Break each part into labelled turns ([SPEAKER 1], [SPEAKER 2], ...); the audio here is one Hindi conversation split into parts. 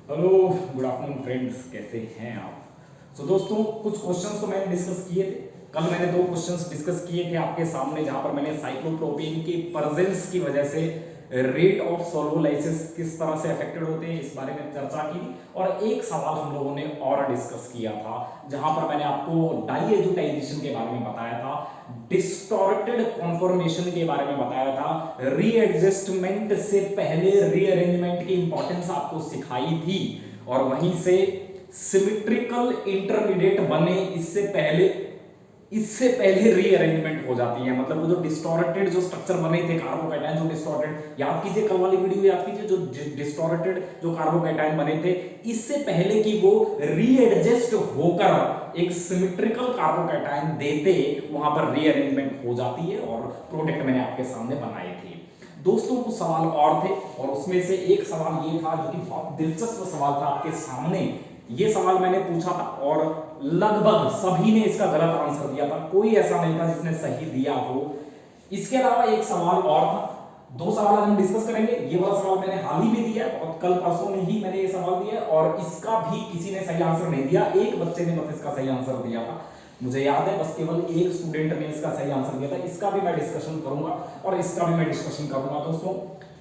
[SPEAKER 1] हेलो, गुड आफ्टरनून फ्रेंड्स, कैसे हैं आप। दोस्तों, कुछ क्वेश्चंस तो मैंने डिस्कस किए थे। कल मैंने दो क्वेश्चंस डिस्कस किए थे आपके सामने, जहां पर मैंने साइक्लोप्रोपीन की प्रेजेंस की वजह से रेट ऑफ सोल्वोलाइसिस किस तरह से अफेक्टेड होते हैं इस बारे में चर्चा की। और एक सवाल हम लोगों ने और डिस्कस किया था, जहां पर मैंने आपको डाईएजुटाइजेशन के बारे में बताया था, डिस्टॉर्टेड कॉन्फॉर्मेशन के बारे में बताया था, रीएडजस्टमेंट से पहले रीअरेंजमेंट की इंपॉर्टेंस आपको सिखाई थी, और वहीं से सिमेट्रिकल इंटरमीडिएट बने इससे पहले रीअरेंजमेंट हो जाती है। मतलब वो जो डिस्टॉर्टेड जो स्ट्रक्चर बने थे कार्बोकैटायन, जो डिस्टॉर्टेड, याद कीजिए कल वाली वीडियो याद कीजिए, जो डिस्टॉर्टेड जो कार्बोकैटायन बने थे, इससे पहले कि वो रीएडजस्ट होकर एक सिमेट्रिकल कार्बोकैटायन देते, वहां पर रीअरेंजमेंट हो जाती है। और प्रोडक्ट मैंने आपके सामने बनाए थे दोस्तों। कुछ सवाल और थे, और उसमें से एक सवाल ये था जो कि बहुत दिलचस्प सवाल था आपके सामने। ये सवाल मैंने पूछा था और लगभग सभी ने इसका गलत आंसर दिया था, कोई ऐसा नहीं था जिसने सही दिया हो। इसके अलावा एक सवाल और था, दो सवाल हम डिस्कस करेंगे। ये वाला सवाल मैंने हाल ही में दिया है, और कल परसों में ही मैंने ये सवाल दिया है, और इसका भी किसी ने सही आंसर नहीं दिया। एक बच्चे ने बस इसका सही आंसर दिया था, मुझे याद है, बस केवल एक स्टूडेंट ने इसका सही आंसर दिया था। इसका भी मैं डिस्कशन करूंगा और इसका भी मैं डिस्कशन करूंगा। दोस्तों,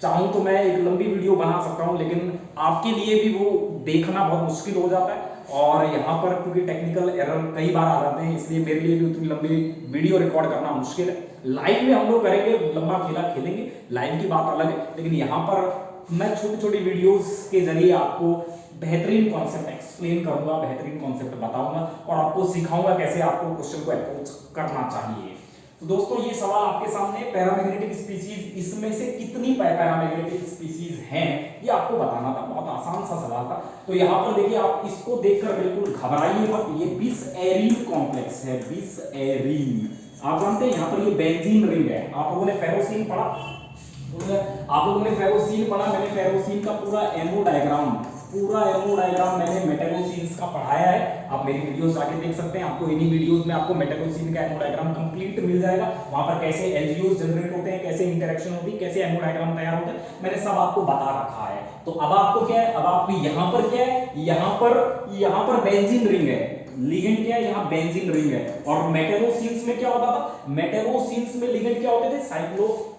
[SPEAKER 1] चाहूं तो मैं एक लंबी वीडियो बना सकता हूं, लेकिन आपके लिए भी वो देखना बहुत मुश्किल हो जाता है, और यहाँ पर क्योंकि टेक्निकल एरर कई बार आ जाते हैं, इसलिए मेरे लिए भी उतनी लंबी वीडियो रिकॉर्ड करना मुश्किल है। लाइव में हम लोग करेंगे, लंबा खेला खेलेंगे, लाइव की बात अलग है, लेकिन यहाँ पर मैं छोटी छोटी वीडियोस के जरिए आपको बेहतरीन कॉन्सेप्ट एक्सप्लेन करूंगा, बेहतरीन कॉन्सेप्ट बताऊंगा, और आपको सिखाऊंगा कैसे आपको क्वेश्चन को अप्रोच करना चाहिए। तो दोस्तों, ये सवाल आपके सामने, पैरामैग्नेटिक स्पीशीज, इसमें से कितनी पैरामैग्नेटिक स्पीशीज हैं, ये आपको बताना था। बहुत आसान सा सवाल था। तो यहाँ पर देखिए, आप इसको देखकर बिल्कुल घबराइए मत, ये बिस एरीन कॉम्प्लेक्स है, बिस एरीन। आप जानते हैं यहाँ पर ये बेंजीन रिंग है। आप लोगों ने फेरोसीन पढ़ा, आप लोगों ने फेरोसीन पढ़ा, मैंने फेरोसीन का पूरा एमओ डायग्राम मैंने मेटालोसीन्स का पढ़ाया है। आप मेरी वीडियोस जाके देख सकते हैं, आपको इन्हीं वीडियोस में आपको मेटालोसीन का एमओ डायग्राम कंप्लीट मिल जाएगा। वहां पर कैसे एलजीओस जनरेट होते हैं, कैसे इंटरेक्शन होती है, कैसे एमओ डायग्राम तैयार होता है, मैंने सब आपको बता रखा है। तो अब आपको क्या है, अब आपको यहाँ पर क्या है, यहाँ पर बेंजीन रिंग है, लिगेंड क्या है, यहाँ बेंजीन रिंग है। और मेटालोसीन्स में क्या होता था, मेटालोसीन्स में लिगेंड क्या होते थे, साइक्लोपेंटाडाइईन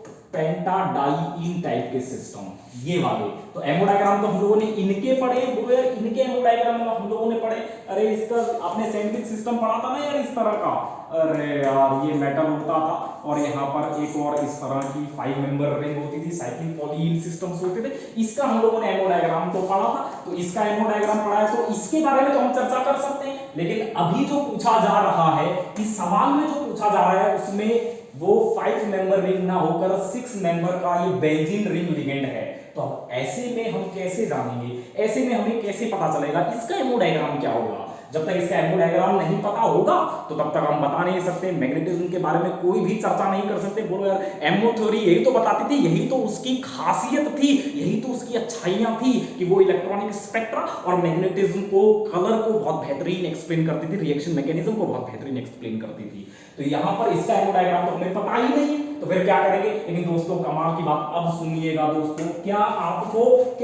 [SPEAKER 1] टाइप के सिस्टम, ये वाले। तो एमोडायग्राम तो हम लोगों ने इनके पढ़े, इनके एमोडायग्राम हम लोगों ने पढ़े। अरे इसका आपने सैंडविच सिस्टम पढ़ा था ना यार, इस तरह का। अरे यार, ये मेटल होता था, और यहाँ पर एक और इस तरह की 5 मेंबर रिंग होती थी, साइक्लिक पॉलीन सिस्टम्स होते थे। इसका हम लोगों ने एमोडायग्राम तो पढ़ा था, तो इसका एमोडायग्राम पढ़ा है, तो इसके बारे में तो हम चर्चा कर सकते हैं। लेकिन अभी जो पूछा जा रहा है, इस सवाल में जो पूछा जा रहा है, उसमें वो 5 मेंबर रिंग ना होकर 6 मेंबर का ये बेंजीन रिंग लिगेंड है। तो अब ऐसे में हम कैसे जानेंगे, ऐसे में हमें कैसे पता चलेगा इसका एमओ डायग्राम क्या होगा। जब तक इसका एमओ डायग्राम नहीं पता होगा, तो तब तक हम बता नहीं सकते, मैग्नेटिज्म के बारे में कोई भी चर्चा नहीं कर सकते। बोलो यार, एमओ थ्योरी यही तो बताती थी, यही तो उसकी खासियत थी, यही तो उसकी अच्छाइयां थी, कि वो इलेक्ट्रॉनिक स्पेक्ट्रा और मैग्नेटिज्म को, कलर को बहुत बेहतरीन एक्सप्लेन करती थी, रिएक्शन मैकेनिज्म को बहुत बेहतरीन एक्सप्लेन करती थी। तो यहां पर इसका एमओ डायग्राम तो हमें पता ही नहीं, तो फिर क्या करेंगे। लेकिन दोस्तों, कमाल की बात अब सुनिएगा दोस्तों, क्या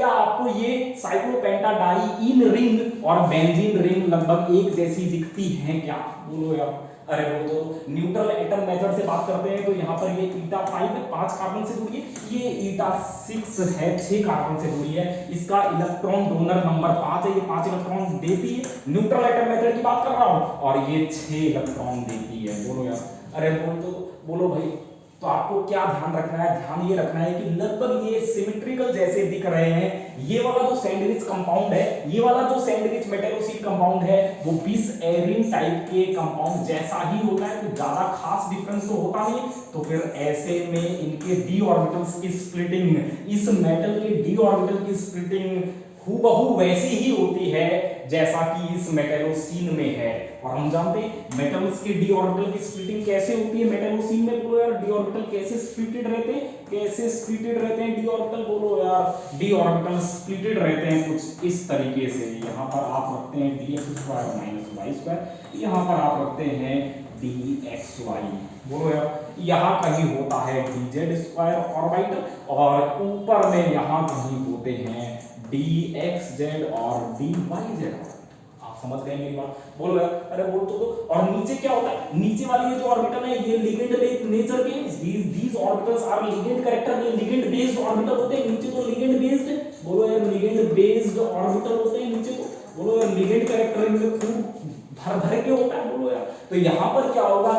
[SPEAKER 1] आपको ये साइक्लोपेंटाडाइईन रिंग और बेंजीन रिंग लगभग एक जैसी दिखती हैं क्या? बोलो यार। अरे वो तो न्यूट्रल एटम मेथड से बात करते हैं, तो यहाँ पर ये ईटा 5 है, 5 कार्बन से जुड़ी है, ये ईटा 6 है, 6 कार्बन से जुड़ी है। इसका इलेक्ट्रॉन डोनर नंबर 5 है, ये 5 इलेक्ट्रॉन देती है। न्यूट्रल एटम मेथड की बात कर रहा हूं, और ये 6 इलेक्ट्रॉन देती है। बोलो यार, अरे बोलो भाई। तो आपको क्या ध्यान रखना है, ध्यान ये रखना है कि लगभग ये सिमेट्रिकल जैसे दिख रहे हैं। ये वाला जो सैंडविच कंपाउंड है, ये वाला जो सैंडविच मेटालोसीन कंपाउंड है, वो बिस एरीन टाइप के कंपाउंड जैसा ही होता है, तो ज्यादा खास डिफरेंस तो होता नहीं। तो फिर ऐसे में इनके डी ऑर्बिटल्स की स्प्लिटिंग, इस मेटल के डी ऑर्बिटल की स्प्लिटिंग हूबहू वैसी ही होती है जैसा कि इस मेटालोसीन में है। और हम जानते हैं मेटल्स के डी ऑर्बिटल की स्प्लिटिंग कैसे होती है मेटालोसीन में। बोलो यार, डी ऑर्बिटल कैसे स्प्लिटेड रहते हैं, कैसे स्प्लिटेड रहते हैं डी ऑर्बिटल? बोलो यार, डी ऑर्बिटल स्प्लिटेड रहते हैं कुछ इस तरीके से। यहाँ पर आप रखते हैं dx² - y², यहाँ पर आप रखते हैं dxy। बोलो यार, यहाँ कहीं होता है dz² ऑर्बिटल, और ऊपर में यहाँ कहीं होते हैं dxz और dyz। आप समझ गए मेरी बात? बोलो यार, अरे बोल तो। और नीचे क्या होता है, नीचे वाली ये जो ऑर्बिटल है ये लिगेंड नेचर के, these orbitals are ligand character, ये लिगेंड बेस्ड ऑर्बिटल होते हैं। नीचे तो लिगेंड बेस्ड, बोलो यार लिगेंड बेस्ड ऑर्बिटल होते हैं नीचे तो। बोलो यार लिगेंड कैरेक्टर इनमें खूब भर भर के होता है। बोलो यार, तो यहाँ पर क्या होगा,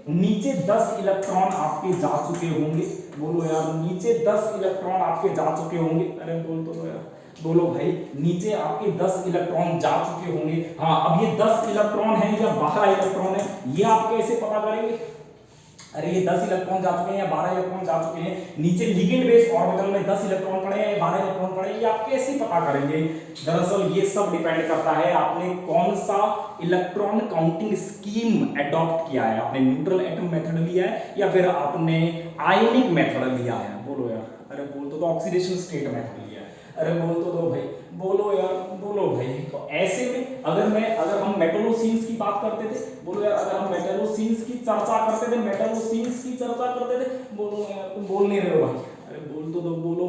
[SPEAKER 1] नीचे 10 इलेक्ट्रॉन आपके जा चुके होंगे। बोलो यार, नीचे 10 इलेक्ट्रॉन आपके जा चुके होंगे। अरे बोल तो यार, बोलो भाई, नीचे आपके 10 इलेक्ट्रॉन जा चुके होंगे। हाँ, अब ये 10 इलेक्ट्रॉन है या 12 इलेक्ट्रॉन है, ये आप कैसे पता करेंगे? अरे ये 10 इलेक्ट्रॉन जा चुके हैं या 12 इलेक्ट्रॉन जा चुके हैं, नीचे लिगेंड बेस्ड ऑर्बिटल में 10 इलेक्ट्रॉन पड़े हैं या 12 इलेक्ट्रॉन पड़े हैं, ये आप कैसे पता करेंगे? दरअसल ये सब डिपेंड करता है आपने कौन सा इलेक्ट्रॉन काउंटिंग स्कीम अडॉप्ट किया है। आपने न्यूट्रल एटम मेथड लिया है या फिर आपने आयनिक मेथड लिया है। बोलो यार, अरे बोल तो ऑक्सीडेशन स्टेट मेथड लिया है। अरे बोल तो दो भाई, बोलो यार, बोलो भाई। तो ऐसे में अगर हम मेटलोसीन्स की बात करते थे, बोलो यार, अगर हम मेटलोसीन्स की चर्चा करते थे, बोलो यार, तुम बोल नहीं रहे हो भाई। अरे बोल तो दो, बोलो।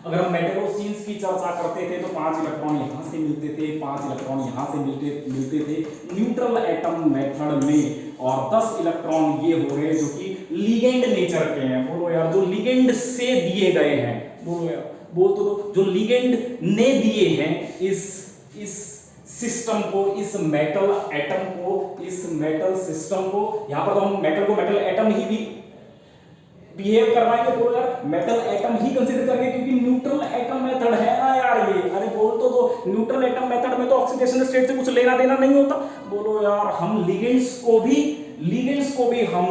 [SPEAKER 1] अगर हम मेटलोसीन्स की चर्चा करते थे तो 5 इलेक्ट्रॉन यहाँ से मिलते थे, 5 इलेक्ट्रॉन यहाँ से मिलते थे न्यूट्रल एटम मेथड में, और 10 इलेक्ट्रॉन ये हो गए जो कि लिगेंड नेचर के हैं। बोलो यार, जो लिगेंड से दिए गए हैं। बोलो यार, बोल तो दो, जो लिगेंड ने दिए हैं इस सिस्टम को, इस मेटल एटम को, इस मेटल सिस्टम को। यहां पर तो हम मेटल को मेटल एटम ही भी बिहेव करवाएंगे। बोलो यार, मेटल एटम ही कंसीडर करेंगे क्योंकि न्यूट्रल एटम मेथड है ना यार ये। अरे बोल तो दो, न्यूट्रल एटम मेथड में तो ऑक्सीडेशन स्टेट से कुछ लेना देना नहीं होता। बोलो यार, हम लिगेंड्स को भी हम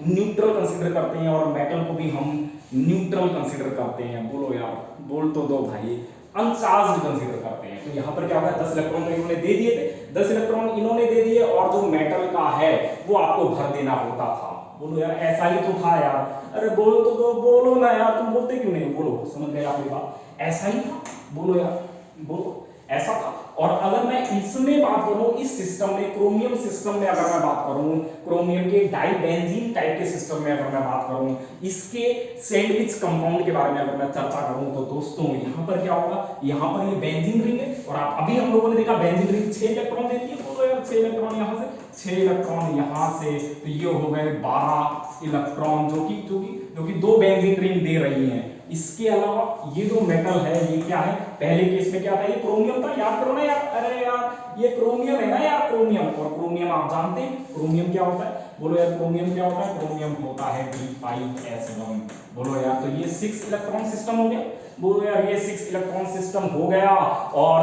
[SPEAKER 1] न्यूट्रल कंसीडर करते हैं और मेटल को भी हम न्यूट्रल कंसीडर करते हैं। बोलो यार, बोल तो दो भाई, अनचार्ज्ड कंसीडर करते हैं। तो यहाँ पर क्या होगा, 10 इलेक्ट्रॉन तो इन्होंने दे दिए थे, 10 इलेक्ट्रॉन इन्होंने दे दिए, और जो मेटल का है वो आपको भर देना होता था। बोलो यार, ऐसा ही तो था यार। अरे बोल तो दो, बोलो ना यार, तुम बोलते क्यों नहीं? बोलो, समझ गए आपकी बात? ऐसा ही था। बोलो यार, बोलो, ऐसा था। और अगर मैं इसमें बात करूं, इस सिस्टम में, क्रोमियम सिस्टम में अगर मैं बात करूं, क्रोमियम के डाइबेंजीन टाइप के सिस्टम में अगर मैं बात करूं, इसके सैंडविच कंपाउंड के बारे में अगर मैं चर्चा करूं, तो दोस्तों यहाँ पर क्या होगा, यहाँ पर ये बेंजीन रिंग है, और अभी हम लोगों ने देखा बेंजीन रिंग 6 इलेक्ट्रॉन देती है। बोलो यार, 6 इलेक्ट्रॉन यहाँ से, 6 इलेक्ट्रॉन यहाँ से, तो ये हो गए 12 इलेक्ट्रॉन जो कि 2 बेंजीन रिंग दे रही हैं। इसके अलावा ये जो मेटल है ये क्या है, पहले केस में क्या था, ये क्रोमियम था, याद करो ना यार। अरे यार, ये क्रोमियम है ना यार, क्रोमियम। और क्रोमियम आप जानते हैं क्रोमियम क्या होता है? बोलो यार, क्रोमियम क्या होता है? क्रोमियम होता है D5S1। बोलो यार, तो ये 6 इलेक्ट्रॉन सिस्टम हो गया। बोलो यार, ये 6 इलेक्ट्रॉन सिस्टम हो गया, और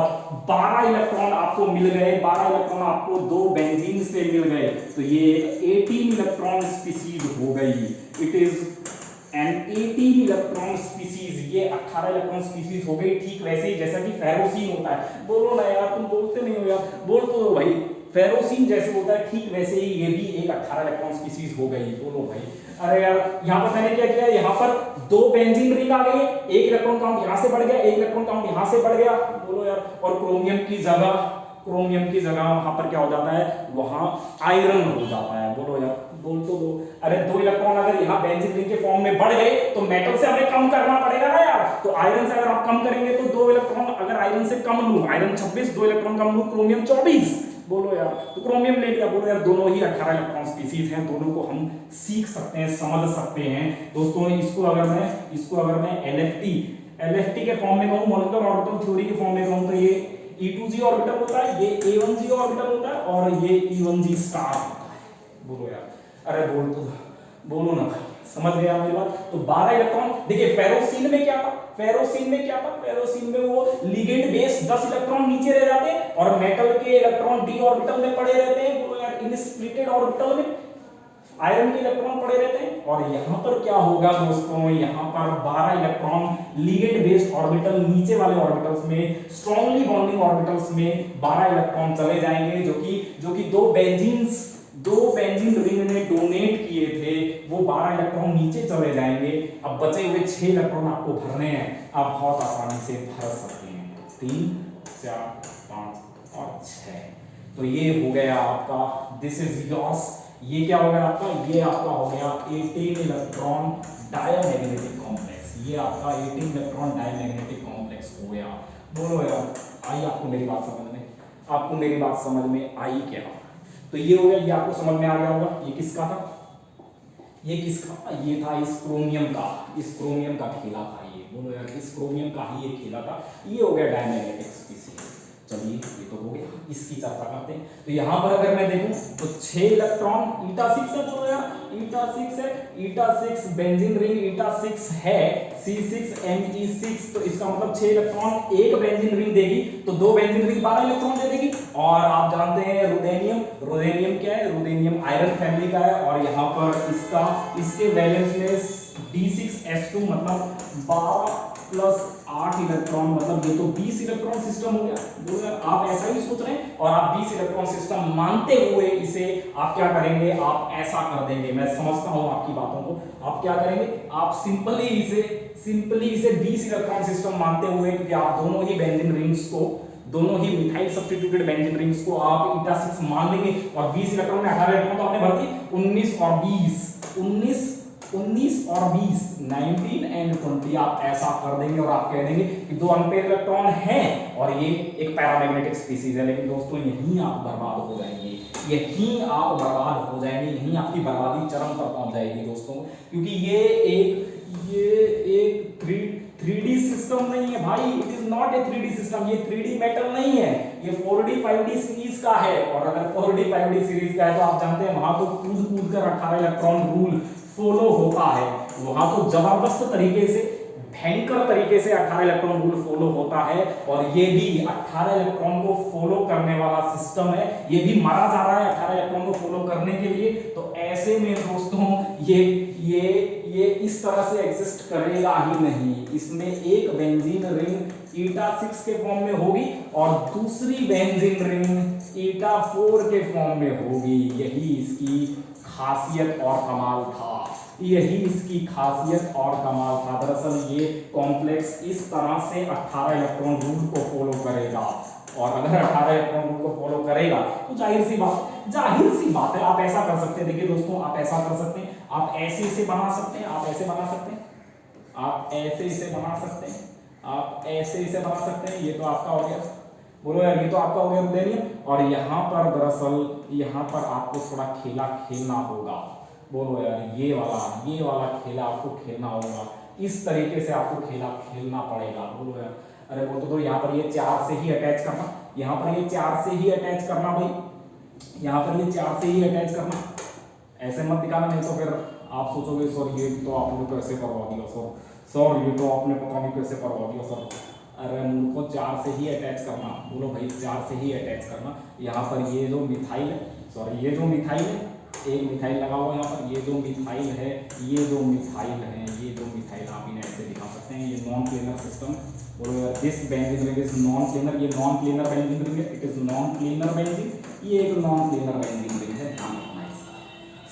[SPEAKER 1] 12 इलेक्ट्रॉन आपको मिल गए, 12 इलेक्ट्रॉन आपको 2 बेंजीन से मिल गए, तो ये 18 इलेक्ट्रॉन स्पीसीज हो गई। It is an 18 electron species, ये 18 इलेक्ट्रॉन स्पीसीज हो गई। ठीक वैसे ही जैसा कि फेरोसीन होता है। बोलो ना यार, तुम बोलते नहीं हो यार, बोल तो दो भाई। फेरोसीन जैसे होता है, ठीक वैसे ही ये भी एक 18 इलेक्ट्रॉन स्पीसीज हो गई। बोलो भाई। अरे यार, यहाँ पर मैंने क्या किया, यहाँ पर 2 बेंजीन रिंग आ गई, 1 इलेक्ट्रॉन काउंट यहाँ से बढ़ गया, 1 इलेक्ट्रॉन काउंट यहाँ से बढ़ गया। बोलो यार, और क्रोमियम की जगह वहां पर क्या हो जाता है, वहां आयरन हो जाता है। बोलो यार, बोल तो दो। अरे 2 इलेक्ट्रॉन अगर यहाँ बेंजीन रिंग के फॉर्म में बढ़ गए तो मेटल से हमें कम करना पड़ेगा ना यार। तो आयरन से अगर आप कम करेंगे तो 2 इलेक्ट्रॉन अगर आयरन से कम लूं, आयरन 26, 2 इलेक्ट्रॉन कम लूं, क्रोमियम 24। बोलो यार, तो क्रोमियम ले लिया। बोलो यार, दोनों ही 18 इलेक्ट्रॉन स्पीसीज हैं, दोनों को हम सीख सकते हैं, समझ सकते हैं दोस्तों। इसको अगर मैं LFT के फॉर्म में कहूं, मॉलिक्यूलर ऑर्बिटल थ्योरी के फॉर्म में कहूं, तो ये E2G ऑर्बिटल होता है, ये A1G ऑर्बिटल होता है, और ये E1G स्टार होता है। बोलो यार, अरे बोलो ना, समझ गया मेरी बात? तो 12 इलेक्ट्रॉन, देखिए फेरोसीन में क्या था, फेरोसीन में वो लिगेंड बेस्ड 10 इलेक्ट्रॉन नीचे रह जाते हैं, और मेटल के इलेक्ट्रॉन d ऑर्बिटल में पड़े रहते हैं। बोलो यार, इन स्प्लिटेड ऑर्बिटल में आयरन के इलेक्ट्रॉन पड़े रहते हैं। और यहाँ पर क्या होगा दोस्तों, यहाँ पर 12 इलेक्ट्रॉन लिगेंड बेस्ड ऑर्बिटल, नीचे वाले ऑर्बिटल्स में, स्ट्रांगली बॉन्डिंग ऑर्बिटल्स में 12 इलेक्ट्रॉन चले जाएंगे, जो कि 2 बेंजीन रिंग ने डोनेट किए थे, वो 12 इलेक्ट्रॉन नीचे चले जाएंगे। अब बचे हुए 6 इलेक्ट्रॉन आपको भरने हैं, आप बहुत आसानी से भर सकते हैं। 3, 4, 5 और 6। तो ये हो गया आपका, दिस इज योर्स। ये क्या हो गया आपका, ये आपका हो गया 18 इलेक्ट्रॉन डायमैग्नेटिक कॉम्प्लेक्स। ये आपका 18 इलेक्ट्रॉन डायमैग्नेटिक कॉम्प्लेक्स हो गया। बोलो यार, आई आपको मेरी बात समझ में? आपको मेरी बात समझ में आई क्या? तो ये हो गया, ये आपको समझ में आ गया होगा। ये किसका था? ये किसका? ये था इस क्रोमियम का, इस क्रोमियम का खेला था ये। बोलो यार, इस क्रोमियम का ही ये खेला था। ये हो गया डायमैग्नेटिक स्पीशीज। चलिए ये तो हो गया, इसकी चर्चा करते हैं। तो यहाँ पर अगर मैं देखूं तो 6 इलेक्ट्रॉन ईटा 6 है। बोलो यार, ईटा 6 है, ईटा 6 बेंजीन रिंग ईटा 6 है, C6Me6। तो इसका मतलब 6 इलेक्ट्रॉन एक बेंजीन रिंग देगी, तो 2 बेंजीन रिंग 12 इलेक्ट्रॉन दे देगी। और आप जानते हैं रुदेनियम, रुदेनियम क्या है? रुदेनियम आयरन फैमिली का है। और यहाँ पर इसका, इसके वैलेंस में D6S2 मतलब 12 प्लस 8 इलेक्ट्रॉन, मतलब ये तो 20 इलेक्ट्रॉन सिस्टम हो गया। बोलो यार, आप ऐसा ही सोच रहे हैं और आप 20 इलेक्ट्रॉन सिस्टम मानते हुए इसे आप क्या करेंगे? आप ऐसा कर देंगे। मैं समझता हूं आपकी बातों को। आप क्या करेंगे? आप सिंपली इसे 20 इलेक्ट्रॉन सिस्टम मानते हुए, क्योंकि आप दोनों ही बेंजीन रिंग्स को, दोनों ही मिथाइल सब्स्टिट्यूटेड बेंजीन रिंग्स को आप ईटा 6 मान लेंगे। और 20 इलेक्ट्रॉन में 18 इलेक्ट्रॉन तो आपने भर दिए, 19 और 20, 19 और 20, 19 एंड 20 आप ऐसा कर देंगे और आप कह देंगे कि 2 अनपेयर इलेक्ट्रॉन हैं और ये एक पैरामैग्नेटिक स्पीशीज है। लेकिन दोस्तों, यहीं आप बर्बाद हो जाएंगे, यहीं आप बर्बाद हो जाएंगे, यहीं आपकी बर्बादी चरम पर पहुंच जाएगी दोस्तों। क्योंकि ये एक 3D सिस्टम नहीं है भाई। It is not a 3D system. ये 3D मेटल नहीं है, ये 4D 5D सीरीज का है। और अगर 4D 5D सीरीज का है तो आप जानते हैं वहां तो कूद कूद कर 18 इलेक्ट्रॉन रूल फॉलो होता है। वहां तो जबरदस्त तरीके से, भयंकर तरीके से 18 इलेक्ट्रॉन रूल फॉलो होता है। और ये भी 18 इलेक्ट्रॉन को फॉलो करने वाला सिस्टम है। ये भी मारा जा रहा है 18 इलेक्ट्रॉन को फॉलो करने के लिए। तो ऐसे में दोस्तों, ये इस तरह से एग्जिस्ट करेगा ही नहीं। इसमें एक बेंजीन रिंग ईटा 6 के फॉर्म में होगी और दूसरी बेंजीन रिंग ईटा 4 के फॉर्म में होगी। यही इसकी खासियत और कमाल था, यही इसकी खासियत और कमाल था। दरअसल ये कॉम्प्लेक्स इस तरह से 18 इलेक्ट्रॉन रूल को फॉलो करेगा। और अगर 18 इलेक्ट्रॉन रूल को फॉलो करेगा तो जाहिर सी बात है, आप ऐसा कर सकते हैं। देखिए दोस्तों, आप ऐसा कर सकते हैं, आप ऐसे इसे बना सकते हैं, आप ऐसे बना सकते हैं, आप ऐसे इसे बना सकते हैं, आप ऐसे इसे बना सकते हैं। ये तो आपका हो गया। बोलो यार, ये तो आपका हो गया रुदेनियम। और यहाँ पर दरअसल, यहाँ पर आपको थोड़ा खेला खेलना होगा। बोलो यार, ये वाला खेला आपको खेलना होगा। इस तरीके से आपको खेला खेलना पड़ेगा। बोलो यार, अरे बोल तो यहाँ पर ये 4 से ही अटैच करना, यहाँ पर ये 4 से ही अटैच करना भाई, यहाँ पर ये 4 से ही अटैच करना। ऐसे मत दिखाना, नहीं तो फिर आप सोचोगे सर ये तो आपने कैसे करवा दिया, सर ये तो आपने पता नहीं कैसे करवा दिया सर। अरे उनको 4 से ही अटैच करना। बोलो भाई, 4 से ही अटैच करना। यहाँ पर ये जो मिथाइल है, सॉरी ये जो मिथाइल है, एक मिथाइल लगा हुआ यहाँ पर, ये जो मिथाइल है, ये जो मिथाइल है, ये जो मिथाइल आप इन्हें ऐसे दिखा सकते हैं। ये नॉन प्लेनर सिस्टम। बोलो यार, this benzene ring is non planar. ये नॉन प्लेनर बेंजीन रिंग है, it is non planar benzene. ये एक नॉन प्लेनर बेंजीन रिंग है, ध्यान रखना इसका।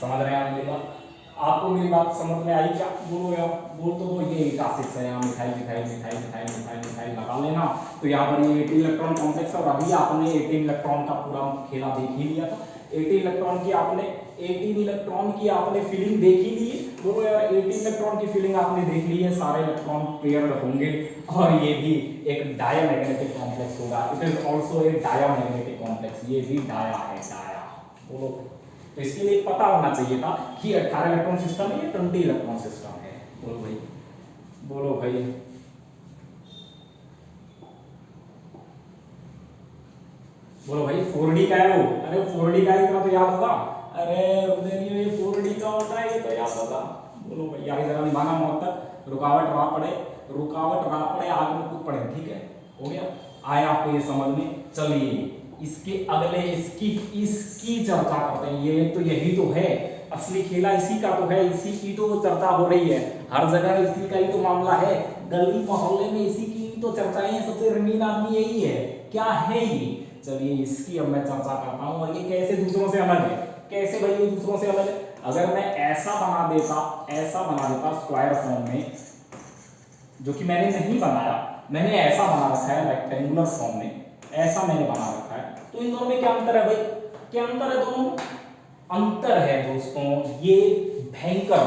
[SPEAKER 1] समझ रहे हैं आप मेरी बात? आपको मेरी बात समझ में आई क्या? बोलो यार, बोल तो दो। ये ईटा 6 है, यहाँ methyl methyl methyl methyl methyl methyl लगा लेना। तो यहाँ पर ये 18 इलेक्ट्रॉन कॉम्प्लेक्स है। और अभी आपने 18 इलेक्ट्रॉन का पूरा खेला देख ही लिया था। 18 इलेक्ट्रॉन की आपने फीलिंग देख ही ली है। बोलो यार, 18 इलेक्ट्रॉन की फीलिंग आपने देख ली है। सारे इलेक्ट्रॉन पेयर्ड होंगे और ये भी एक डायमैग्नेटिक कॉम्प्लेक्स होगा। It is also a diamagnetic complex. ये भी डाया है, डाया। बोलो, तो इसके लिए पता होना चाहिए था कि 18 इलेक्ट्रॉन सिस्टम है, 20 इलेक्ट्रॉन सिस्टम है। बोलो भाई, बोलो भाई, बोलो भाई। 4D का है वो। अरे 4D का इतना तो याद होगा। अरे ये 4D का होता है, ये तो याद होगा। बोलो भाई, यार जरा निभाना मौत तक। रुकावट राह पड़े आग में कूद पड़े। ठीक है, हो गया? आया आपको ये समझ में? चलिए इसके अगले इसकी चर्चा करते हैं। ये तो यही तो है असली खेला, इसी का तो है, इसी की तो चर्चा हो रही है। हर जगह इसी का ही तो मामला है, गली मोहल्ले में इसी की तो चर्चाएं हैं। सबसे रंगीन आदमी यही है। क्या है ये? चलिए इसकी अब मैं चर्चा करता हूँ। और ये कैसे दूसरों से अलग है, कैसे भाई ये दूसरों से अलग है? अगर मैं ऐसा बना देता स्क्वायर फॉर्म में, जो कि मैंने नहीं बनाया, मैंने ऐसा बना रखा है रेक्टेंगुलर फॉर्म में, ऐसा मैंने बना रखा है। तो इन दोनों में क्या अंतर है भाई? क्या अंतर है दोनों? अंतर है दोस्तों, ये भयंकर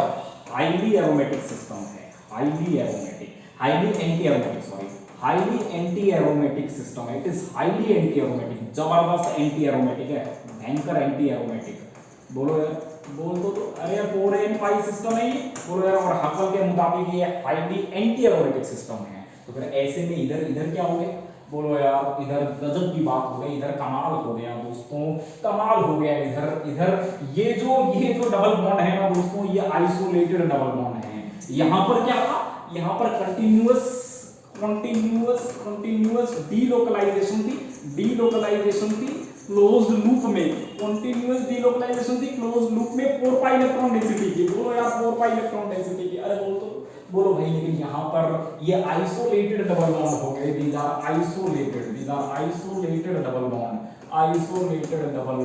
[SPEAKER 1] हाईली एरोमेटिक सिस्टम है। Highly anti aromatic, highly anti aromatic system है, it is highly anti aromatic, जबरदस्त एंटी एरोमेटिक है, भयंकर एंटी एरोमेटिक। बोलो यार, बोल दो तो। अरे यार 4n5 सिस्टम है ये, बोलो यार, और हसल के मुताबिक ये हाईली एंटी एरोमेटिक सिस्टम है। तो फिर ऐसे में इधर इधर क्या हो गया, बोलो यार, इधर गजब की बात हो गई, इधर कमाल हो गया दोस्तों, कमाल हो गया। इधर इधर ये जो डबल बॉन्ड है ना दोस्तों, ये आइसोलेटेड डबल बॉन्ड है। यहाँ पर क्या था, यहाँ पर कंटिन्यूअस डीलोकलाइजेशन थी क्लोज्ड लूप में, कंटिन्यूअस डीलोकलाइजेशन थी क्लोज्ड लूप में 4 पाई इलेक्ट्रॉन डेंसिटी की। बोलो यार 4 पाई इलेक्ट्रॉन डेंसिटी की। अरे बोलो भाई, लेकिन यहाँ पर ये आइसोलेटेड डबल बॉन्ड हो गए, these are isolated double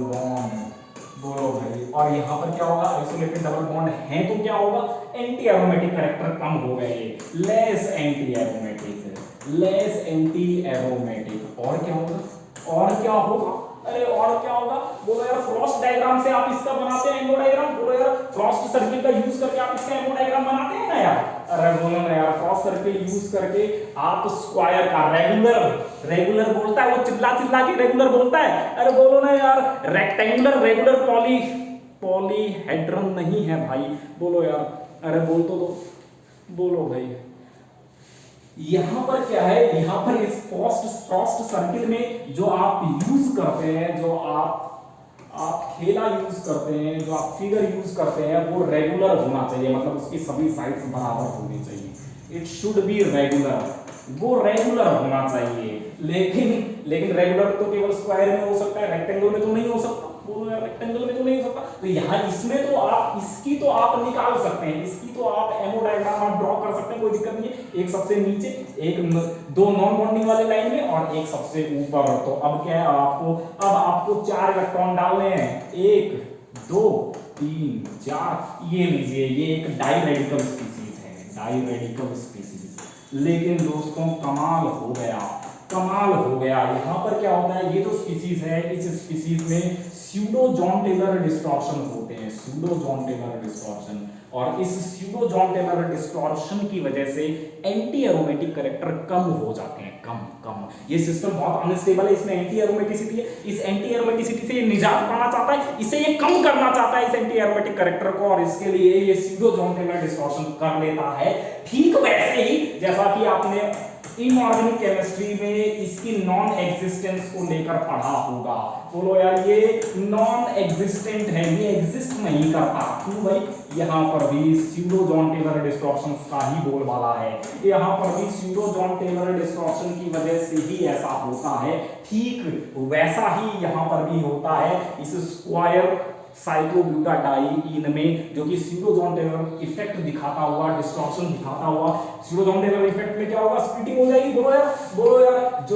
[SPEAKER 1] bond. बोलो भाई, और यहाँ पर क्या होगा, आइसोलेटेड डबल बॉन्ड है तो क्या होगा, एंटी एरोमेटिक कैरेक्टर कम हो गए, लेस एंटी एरोमेटिक। और क्या होगा, अरे और क्या होगा, बोलो यार, फ्रॉस्ट डायग्राम से आप इसका बनाते हैं एमओ डायग्राम। बोलो यार, फ्रॉस्ट सर्किल का यूज करके आप इसका एमओ डायग्राम बनाते हैं ना यार। अरे बोलो ना यार, फ्रॉस्ट सर्किल यूज करके आप स्क्वायर का रेगुलर बोलता है वो, चिल्ला के रेगुलर बोलता है। अरे बोलो ना यार, रेगुलर पॉलीहेड्रन नहीं है भाई। बोलो यार, अरे बोल तो दो, बोलो भाई। यहां पर क्या है, यहां पर इस फ्रॉस्ट सर्किल में जो आप यूज करते हैं, जो आप खेला यूज करते हैं, जो आप फिगर यूज करते हैं, वो रेगुलर होना चाहिए, मतलब उसकी सभी साइड्स बराबर होनी चाहिए। इट शुड बी रेगुलर, वो रेगुलर होना चाहिए। लेकिन रेगुलर तो केवल स्क्वायर में हो सकता है, रेक्टेंगल में तो नहीं हो सकता। बोलो यार, रेक्टेंगल में तो नहीं हो सकता। तो यहाँ इसमें तो आप इसकी तो आप निकाल सकते हैं, इसकी तो आप एमओ डायग्राम आप ड्रॉ कर सकते हैं, कोई दिक्कत नहीं है। एक सबसे नीचे, एक दो नॉन बॉन्डिंग वाले लाइन में, और एक सबसे ऊपर। तो अब क्या है, आपको 4 इलेक्ट्रॉन डालने हैं, 1 2 3 4। ये लीजिए, ये एक डाइरेडिकल स्पीसीज है, लेकिन दोस्तों कमाल हो गया। यहाँ पर क्या होता है, ये जो स्पीसीज है, इस स्पीसीज में स्यूडो जॉन टेलर डिस्टॉर्शन होते हैं, और इस स्यूडो जॉन टेलर डिस्टॉर्शन की वजह से एंटी एरोमेटिक कैरेक्टर कम हो जाते हैं, कम। ये सिस्टम बहुत अनस्टेबल है, इसमें एंटी एरोमेटिसिटी है। इस एंटी एरोमेटिसिटी से ये निजात पाना चाहता है, इसे ये कम करना चाहता है, इस एंटी एरोमेटिक कैरेक्टर को, और इसके लिए ये स्यूडो जॉन टेलर डिस्टॉर्शन कर लेता है। ठीक वैसे ही जैसा कि आपने इनऑर्गेनिक केमिस्ट्री में इसकी नॉन एग्जिस्टेंस को लेकर पढ़ा होगा। बोलो यार, ये नॉन एग्जिस्टेंट है, ये एग्जिस्ट नहीं करता। क्यों भाई, यहाँ पर भी स्यूडो जॉन टेलर डिस्टॉर्शन का ही बोलबाला है। यहाँ पर भी स्यूडो जॉन टेलर डिस्टॉर्शन की वजह से ही ऐसा होता है। ठीक वैसा ही यहाँ पर भी होता है इस स्क्वायर साइक्लोब्यूटाडाइईन में, जो कि स्यूडो जॉन टेलर इफेक्ट दिखाता हुआ, डिस्टॉर्शन दिखाता हुआ। स्यूडो जॉन टेलर इफेक्ट में क्या होगा, स्प्लिटिंग हो जाएगी। बोलो यार,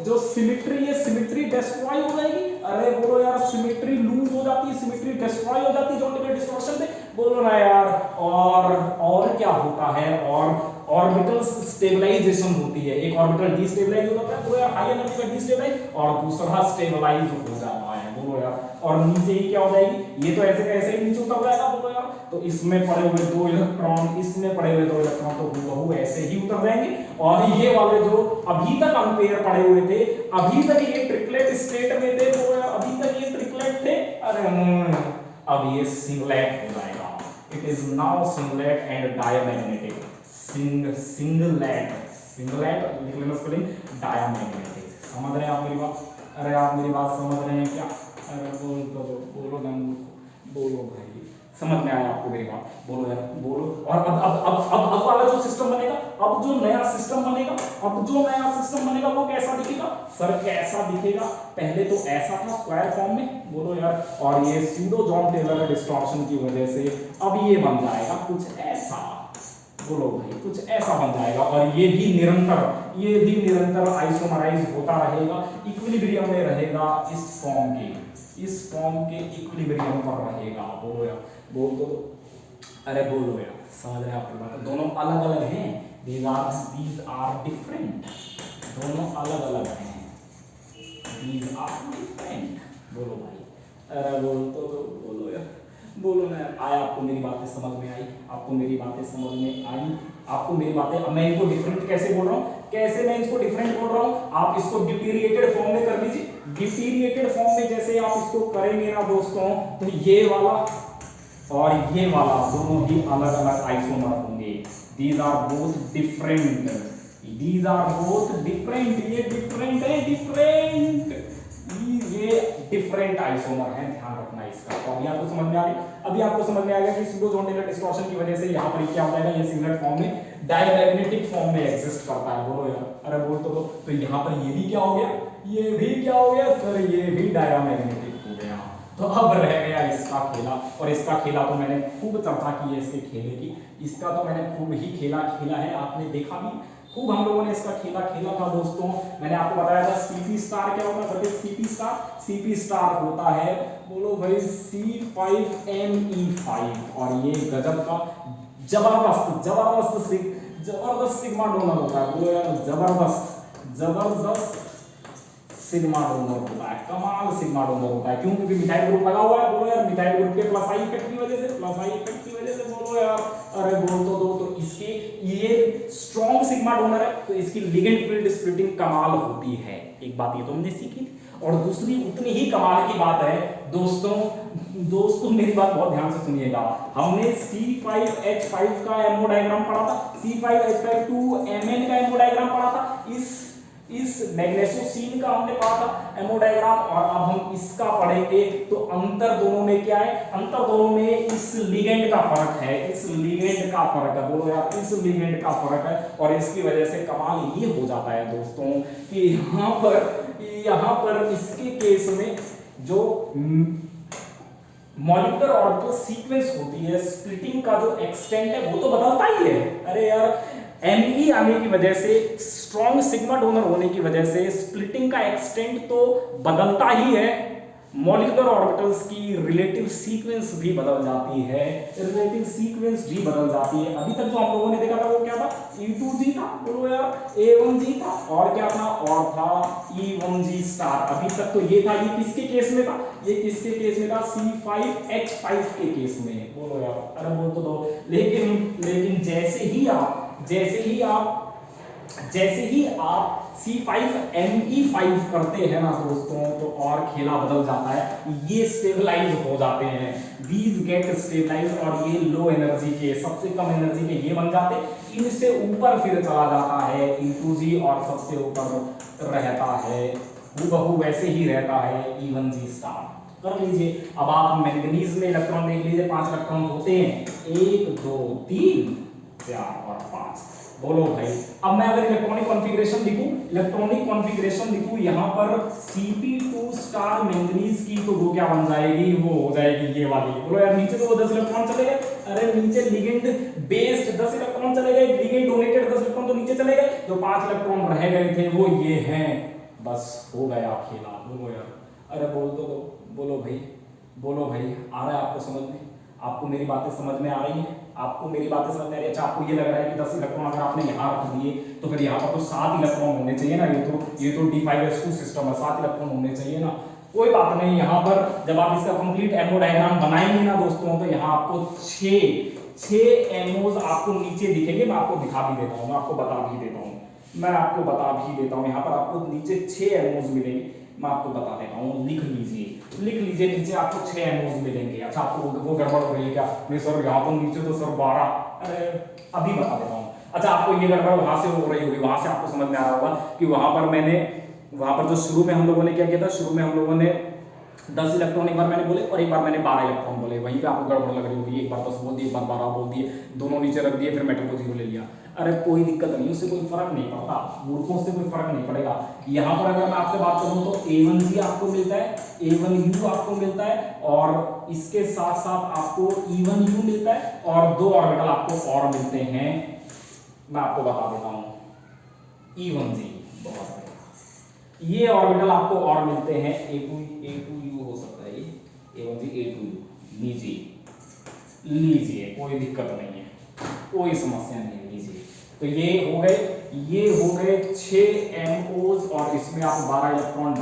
[SPEAKER 1] जो सिमेट्री है, सिमेट्री डिस्ट्रॉय हो जाएगी। अरे बोलो यार, सिमेट्री लूज हो जाती है, सिमेट्री डिस्ट्रॉय हो जाती है जॉन टेलर डिस्टॉर्शन से। बोलो ना यार, और क्या होता है, और ऑर्बिटल स्टेबलाइजेशन होती है। एक ऑर्बिटल डिस्टेबलाइज हो जाता है, बोलो यार, हाई एनर्जी का डिस्टेबलाइज, और दूसरा स्टेबलाइज हो जाता है। बोलो यार, और नीचे ही क्या हो जाएगी, ये तो ऐसे का ऐसे ही नीचे उतर जाएगा। बोलो यार, तो इसमें पड़े हुए 2 इलेक्ट्रॉन, इसमें पड़े हुए 2 इलेक्ट्रॉन तो हूबहू ऐसे ही उतर जाएंगे। और ये वाले जो अभी तक अनपेयर पड़े हुए थे, अभी तक ये ट्रिपलेट स्टेट में थे, बोलो यार, अभी तक ये ट्रिपलेट थे। अरे अब ये सिंगलेट हो जाएगा। It is now singlet and diamagnetic. Singlet लिख लेना स्पेलिंग, डायमैग्नेटिक। समझ रहे हैं आप मेरी बात? अरे आप मेरी बात समझ रहे हैं क्या? अरे बोलो ना, बोलो भाई, समझ में आया आपको मेरी बात? बोलो यार, बोलो। और अब वाला जो सिस्टम बनेगा, अब जो नया सिस्टम बनेगा वो कैसा दिखेगा सर? कैसा दिखेगा? पहले तो ऐसा था स्क्वायर फॉर्म में, बोलो यार, और ये स्यूडो जॉन टेलर डिस्टॉर्शन की वजह से अब ये बन जाएगा कुछ ऐसा। बोलो भाई, कुछ ऐसा बन जाएगा, और ये भी निरंतर आइसोमराइज होता रहेगा, इक्विलिब्रियम में रहेगा, इस फॉर्म के इक्विलिब्रियम पर रहेगा। बोलो यार, बोल तो दो। अरे बोलो यार, समझ रहे हैं आपकी बात? दोनों अलग अलग हैं, these are different, दोनों अलग अलग हैं, these are different। बोलो भाई, अरे बोल तो दो, बोलो यार, बोलो ना यार। आया आपको मेरी बातें समझ में आई? आपको मेरी बातें समझ में आई? आपको मेरी बातें, अब मैं इनको डिफरेंट कैसे बोल रहा हूँ, कैसे मैं इसको डिफरेंट बोल रहा हूं, आप इसको ड्यूटेरिएटेड फॉर्म में कर लीजिए। ड्यूटेरिएटेड फॉर्म में जैसे आप इसको करेंगे ना दोस्तों, तो ये वाला और ये वाला दोनों ही अलग अलग आइसोमर होंगे। These are both different, these are both different, ये डिफरेंट है, डिफरेंट, ये डिफरेंट आइसोमर है, ध्यान रखना इसका। तो अभी आपको समझ में आ रही, अभी आपको समझ में आ गया कि स्यूडो जॉन टेलर डिस्टॉर्शन की वजह से यहाँ पर क्या हो जाएगा, ये सिंगलेट फॉर्म में डायमैग्नेटिक फॉर्म में एग्जिस्ट करता है। बोलो यार, अरे बोल तो यहाँ पर ये भी क्या हो गया, ये भी क्या हो गया सर, ये भी डायमैग्नेटिक हो गया। तो अब रह गया इसका खेला, और इसका खेला तो मैंने खूब चर्चा की है इसके खेले की, इसका तो मैंने खूब ही खेला है, आपने देखा भी खूब, हम लोगों ने इसका खेला था दोस्तों। मैंने आपको बताया था सीपी स्टार क्या होता है, सीपी स्टार होता है, बोलो भाई C5ME5, और ये गजब का जबरदस्त सिग्मा डोनर होता है। बोलो यार, जबरदस्त सिग्मा डोनर होता है, कमाल सिग्मा डोनर होता है। क्यों? क्योंकि मिथाइल ग्रुप लगा हुआ है। बोलो यार, मिथाइल ग्रुप के प्लस आई इफेक्ट की वजह से, बोलो यार, अरे बोल तो इसके ये स्ट्रॉन्ग सिग्मा डोनर है, तो इसकी लिगेंड फील्ड स्प्लिटिंग कमाल होती है। एक बात ये तो हमने सीखी, और दूसरी उतनी ही कमाल की बात है दोस्तों मेरी बात बहुत ध्यान से सुनिएगा। हमने C5H5 का एमओ डायग्राम पढ़ा था, C5H5 2Mn का एमओ डायग्राम पढ़ा था, इस मैग्नेशियोसीन का हमने पढ़ा था एमओ डायग्राम, और अब हम इसका पढ़ेंगे। तो अंतर दोनों में क्या है, अंतर दोनों में इस लिगेंड का फर्क है, बोलो यार, इस लिगेंड का फर्क है, और इसकी वजह से कमाल ये हो जाता है दोस्तों कि यहाँ पर इसके केस में जो मॉलिक्यूलर ऑर्बिटल सीक्वेंस होती है, स्प्लिटिंग का जो एक्सटेंट है वो तो बदलता ही है। अरे यार, Me आने की वजह से, स्ट्रॉन्ग सिग्मा डोनर होने की वजह से स्प्लिटिंग का एक्सटेंट तो बदलता ही है, मॉलिक्यूलर ऑर्बिटल्स की रिलेटिव सीक्वेंस भी बदल जाती है, अभी तक जो हम लोगों ने देखा था वो क्या था, E2G था, बोलो यार, A1G था, और क्या था, और था E1G स्टार। अभी तक तो ये था, ये किसके केस में था, C5H5 के केस में। बोलो यार, अरे बोल तो दो। लेकिन जैसे ही आप C5ME5 करते हैं ना दोस्तों, तो और खेला बदल जाता है, ये स्टेबलाइज हो जाते हैं, these get stabilized, और ये लो एनर्जी के, सबसे कम एनर्जी के ये बन जाते, इनसे ऊपर फिर चला जाता है E2G, और सबसे ऊपर रहता है हूबहू वैसे ही रहता है E1G स्टार। कर लीजिए। अब आप मैंगनीज में इलेक्ट्रॉन देख लीजिए, 5 इलेक्ट्रॉन होते हैं, 1 2 3 4 और 5। बोलो भाई, अब मैं अगर इलेक्ट्रॉनिक कॉन्फ़िगरेशन लिखूं यहाँ पर Sp2 स्टार मैंगनीज की, तो वो क्या बन जाएगी, वो हो जाएगी ये वाली। बोलो यार, नीचे तो वो 10 इलेक्ट्रॉन चले गए, अरे नीचे लिगेंड बेस्ड 10 इलेक्ट्रॉन चले गए, लिगेंड डोनेटेड 10 इलेक्ट्रॉन तो नीचे चले गए, जो 5 इलेक्ट्रॉन रह गए थे वो ये हैं, बस हो गया खेला। बोलो यार, अरे बोल तो दो, बोलो भाई, आ रहा है आपको समझ में, आपको मेरी बातें समझ में आ रही हैं, अच्छा, आपको ये लग रहा है कि 10 इलेक्ट्रॉन अगर आपने यहाँ रख दिए, तो फिर यहाँ पर तो 7 इलेक्ट्रॉन होने चाहिए ना, ये तो D5S2 सिस्टम है, 7 इलेक्ट्रॉन होने चाहिए ना। कोई बात नहीं, यहाँ पर जब आप इसका कंप्लीट एमओ डायग्राम बनाएंगे ना दोस्तों, तो यहाँ आपको 6 एमओज आपको नीचे दिखेंगे। मैं आपको दिखा भी देता हूँ, मैं आपको बता भी देता हूँ, यहाँ पर आपको नीचे 6 एमओज मिलेंगे, मैं आपको बता देता हूँ, लिख लीजिए नीचे आपको 6 एमओज मिलेंगे। अच्छा, आपको वो गड़बड़ हो रही है क्या, नहीं सर यहाँ तो नीचे तो सर 12, अरे अभी बता देता हूँ। अच्छा, आपको ये गड़बड़ वहां से हो रही होगी, वहां से आपको समझ में आ रहा होगा कि वहां पर जो शुरू में हम लोगों ने क्या किया था, शुरू में हम लोगों ने 10 इलेक्ट्रॉन एक बार मैंने बोले और एक बार मैंने 12 इलेक्ट्रॉन बोले, वहीं पे आपको गड़बड़ लग रही होगी, एक बार 10 बोल दिए, एक बार 12 बोल दिए, दोनों नीचे रख दिए, फिर मेटल को 0 ले लिया। अरे कोई दिक्कत नहीं, उससे कोई फर्क नहीं पड़ता, मूर्खों से कोई फर्क नहीं पड़ेगा। यहाँ पर अगर मैं आपसे बात करूँ तो A1G आपको मिलता है, A1U आपको मिलता है, और इसके साथ साथ आपको E1U मिलता है, और 2 ऑर्बिटल आपको और मिलते हैं, मैं आपको बता देता हूँ। E1G, बहुत ये ऑर्बिटल आपको और मिलते हैं, A2U हो सकता है, ये A1G A2U लीजिए, कोई दिक्कत नहीं है, कोई समस्या नहीं है, लीजिए। तो ये हो गए 6 एमओज, और इसमें आप 12 इलेक्ट्रॉन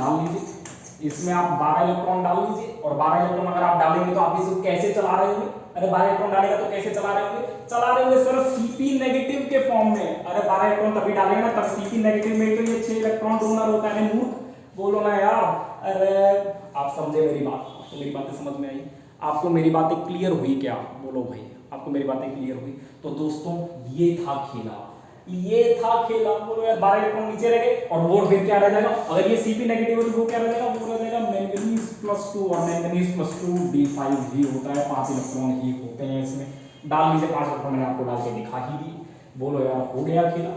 [SPEAKER 1] डाल लीजिए, और 12 इलेक्ट्रॉन अगर आप डालेंगे तो आप इसे कैसे चला रहे होंगे, अरे 12 इलेक्ट्रॉन डालेगा तो कैसे चला रहे होंगे? चला रहे होंगे सर Cp नेगेटिव के फॉर्म में। अरे 12 इलेक्ट्रॉन तभी डालेंगे ना तब Cp नेगेटिव में तो ये 6 इलेक्ट्रॉन डोनर होता है मूर्ख, बोलो ना यार। अरे आप समझे मेरी बात? आपको मेरी बातें समझ में आई? आपको मेरी बातें क्लियर हुई क्या? बोलो भाई, आपको मेरी बातें क्लियर हुई? तो दोस्तों ये था खेला, ये था खेला। बोलो यार 12 इलेक्ट्रॉन नीचे रह गए और वो फिर क्या रह जाएगा? अगर ये Cp नेगेटिव है तो वो क्या रह जाएगा? वो रह जाएगा मैंगनीज +2 और मैंगनीज +2 D5 ही होता है, 5 इलेक्ट्रॉन ही होते हैं इसमें। डाल लीजिए 5 इलेक्ट्रॉन, मैंने आपको डाल के दिखा ही दी। बोलो यार हो गया खेला?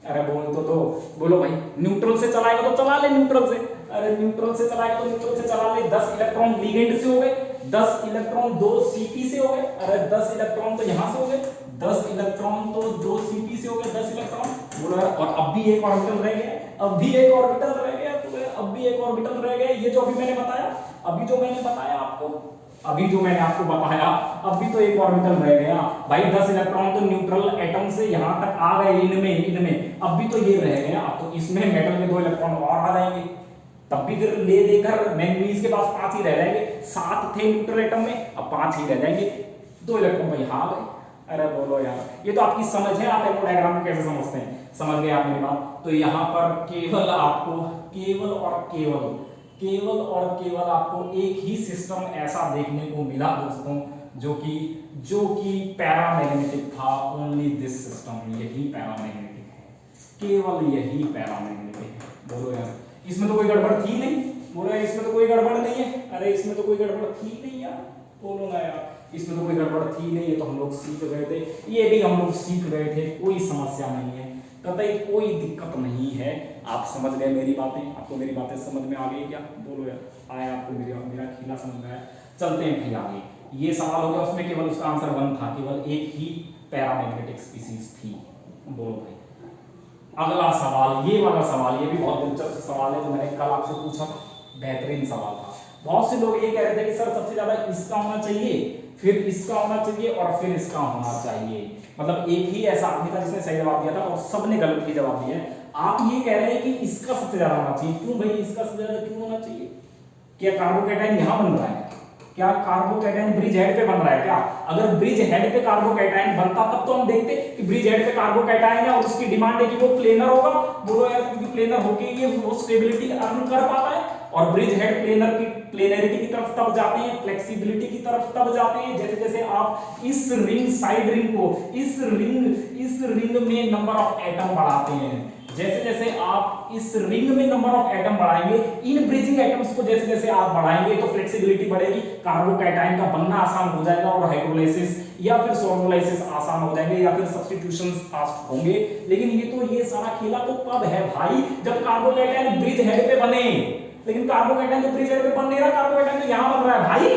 [SPEAKER 1] अरे बोल तो दो, बोलो भाई। न्यूट्रल से चलाएगा तो चला ले न्यूट्रल से, अरे न्यूट्रल से चलाएगा तो न्यूट्रल से चला ले। 10 इलेक्ट्रॉन लिगेंड से हो गए, 10 इलेक्ट्रॉन 2 Cp से हो गए, अरे 10 इलेक्ट्रॉन तो यहां से हो गए, 10 इलेक्ट्रॉन तो 2 Cp से हो गए, 10 इलेक्ट्रॉन। बोलो यार और अब भी एक ऑर्बिटल रह गया, अब भी एक ऑर्बिटल रह गया, तो अब भी एक ऑर्बिटल रह गया। ये जो अभी मैंने बताया, अभी जो मैंने बताया आपको, अभी जो मैंने आपको बताया, अब भी तो एक ऑर्बिटल रह गया भाई। 10 इलेक्ट्रॉन तो न्यूट्रल एटम से यहां तक आ गए, इनमें अब भी तो ये रह गया। अब तो इसमें मेटल में 2 इलेक्ट्रॉन और आ जाएंगे, तब भी फिर ले देकर मैंगनीज के पास 5 ही रह जाएंगे। 7 थे न्यूट्रल एटम में, अब 5 ही रह जाएंगे, 2 इलेक्ट्रॉन तो यहां आ गए। अरे बोलो यार, ये तो आपकी समझ है, आप एमो डायग्राम को कैसे समझते हैं, समझ गए आप मेरी बात? तो यहाँ पर केवल आपको केवल और केवल आपको एक ही सिस्टम ऐसा देखने को मिला दोस्तों, जो कि पैरामैग्नेटिक था। ओनली दिस सिस्टम, यही पैरामैग्नेटिक है, केवल यही पैरामैग्नेटिक है। बोलो यार इसमें तो कोई गड़बड़ थी नहीं? बोलो यार इसमें तो कोई गड़बड़ नहीं है? अरे इसमें तो कोई गड़बड़ थी नहीं यार, बोलो ना यार इसमें तो कोई गड़बड़ थी नहीं। ये तो हम लोग सीख गए थे, ये भी हम लोग सीख गए थे, कोई समस्या नहीं है, कतई कोई दिक्कत नहीं है। आप समझ गए मेरी बातें? आपको मेरी बातें समझ में आ गई क्या? बोलो यार आया आपको मेरा खेला समझ में आया? चलते हैं फिर आगे। ये सवाल हो गया, उसमें केवल उसका आंसर 1 था, केवल एक ही पैरामैग्नेटिक स्पीसीज थी। बोलो भाई अगला सवाल, ये वाला सवाल, ये भी बहुत दिलचस्प सवाल है जो मैंने कल आपसे पूछा था, बेहतरीन सवाल था। बहुत से लोग ये कह रहे थे कि सर सबसे ज्यादा इसका होना चाहिए, फिर इसका होना चाहिए और फिर इसका होना चाहिए। मतलब एक ही ऐसा आदमी था जिसने सही जवाब दिया था और सबने गलत ही जवाब दिया है। आप ये कह रहे हैं कि इसका सबसे ज्यादा होना चाहिए, क्यों भाई इसका सबसे ज्यादा क्यों होना चाहिए? क्या कार्बोकैटायन यहां बन रहा है? क्या कार्बोकैटायन ब्रिज हेड पे बन रहा है क्या? अगर ब्रिज हेड पे कार्बोकैटायन बनता तब तो हम देखते कि ब्रिज हेड पे कार्बोकैटायन है और उसकी डिमांड है कि वो प्लेनर होगा। बोलो यार क्योंकि प्लेनर होके ये वो स्टेबिलिटी अर्न कर पाता है, और ब्रिज हेड प्लेनरिटी की तरफ तब जाते हैं, फ्लेक्सिबिलिटी की तरफ तब जाते हैं जैसे जैसे आप इस रिंग साइड रिंग को इस रिंग में नंबर ऑफ एटम बढ़ाते हैं। जैसे जैसे आप इस रिंग में नंबर ऑफ एटम बढ़ाएंगे, इन ब्रिजिंग एटम्स को जैसे जैसे आप बढ़ाएंगे तो फ्लेक्सिबिलिटी बढ़ेगी, कार्बोकैटायन का बनना आसान हो जाएगा और हाइड्रोलाइसिस या फिर सॉल्वोलाइसिस आसान हो जाएंगे या फिर सब्स्टिट्यूशंस फास्ट होंगे। लेकिन ये सारा खेला तो कब है भाई? जब कार्बोकैटायन ब्रिज हेड पे बने। लेकिन कार्बोकैटायन तो ब्रिज हेड पे बन नहीं रहा, कार्बोकैटायन तो यहां बन रहा है भाई।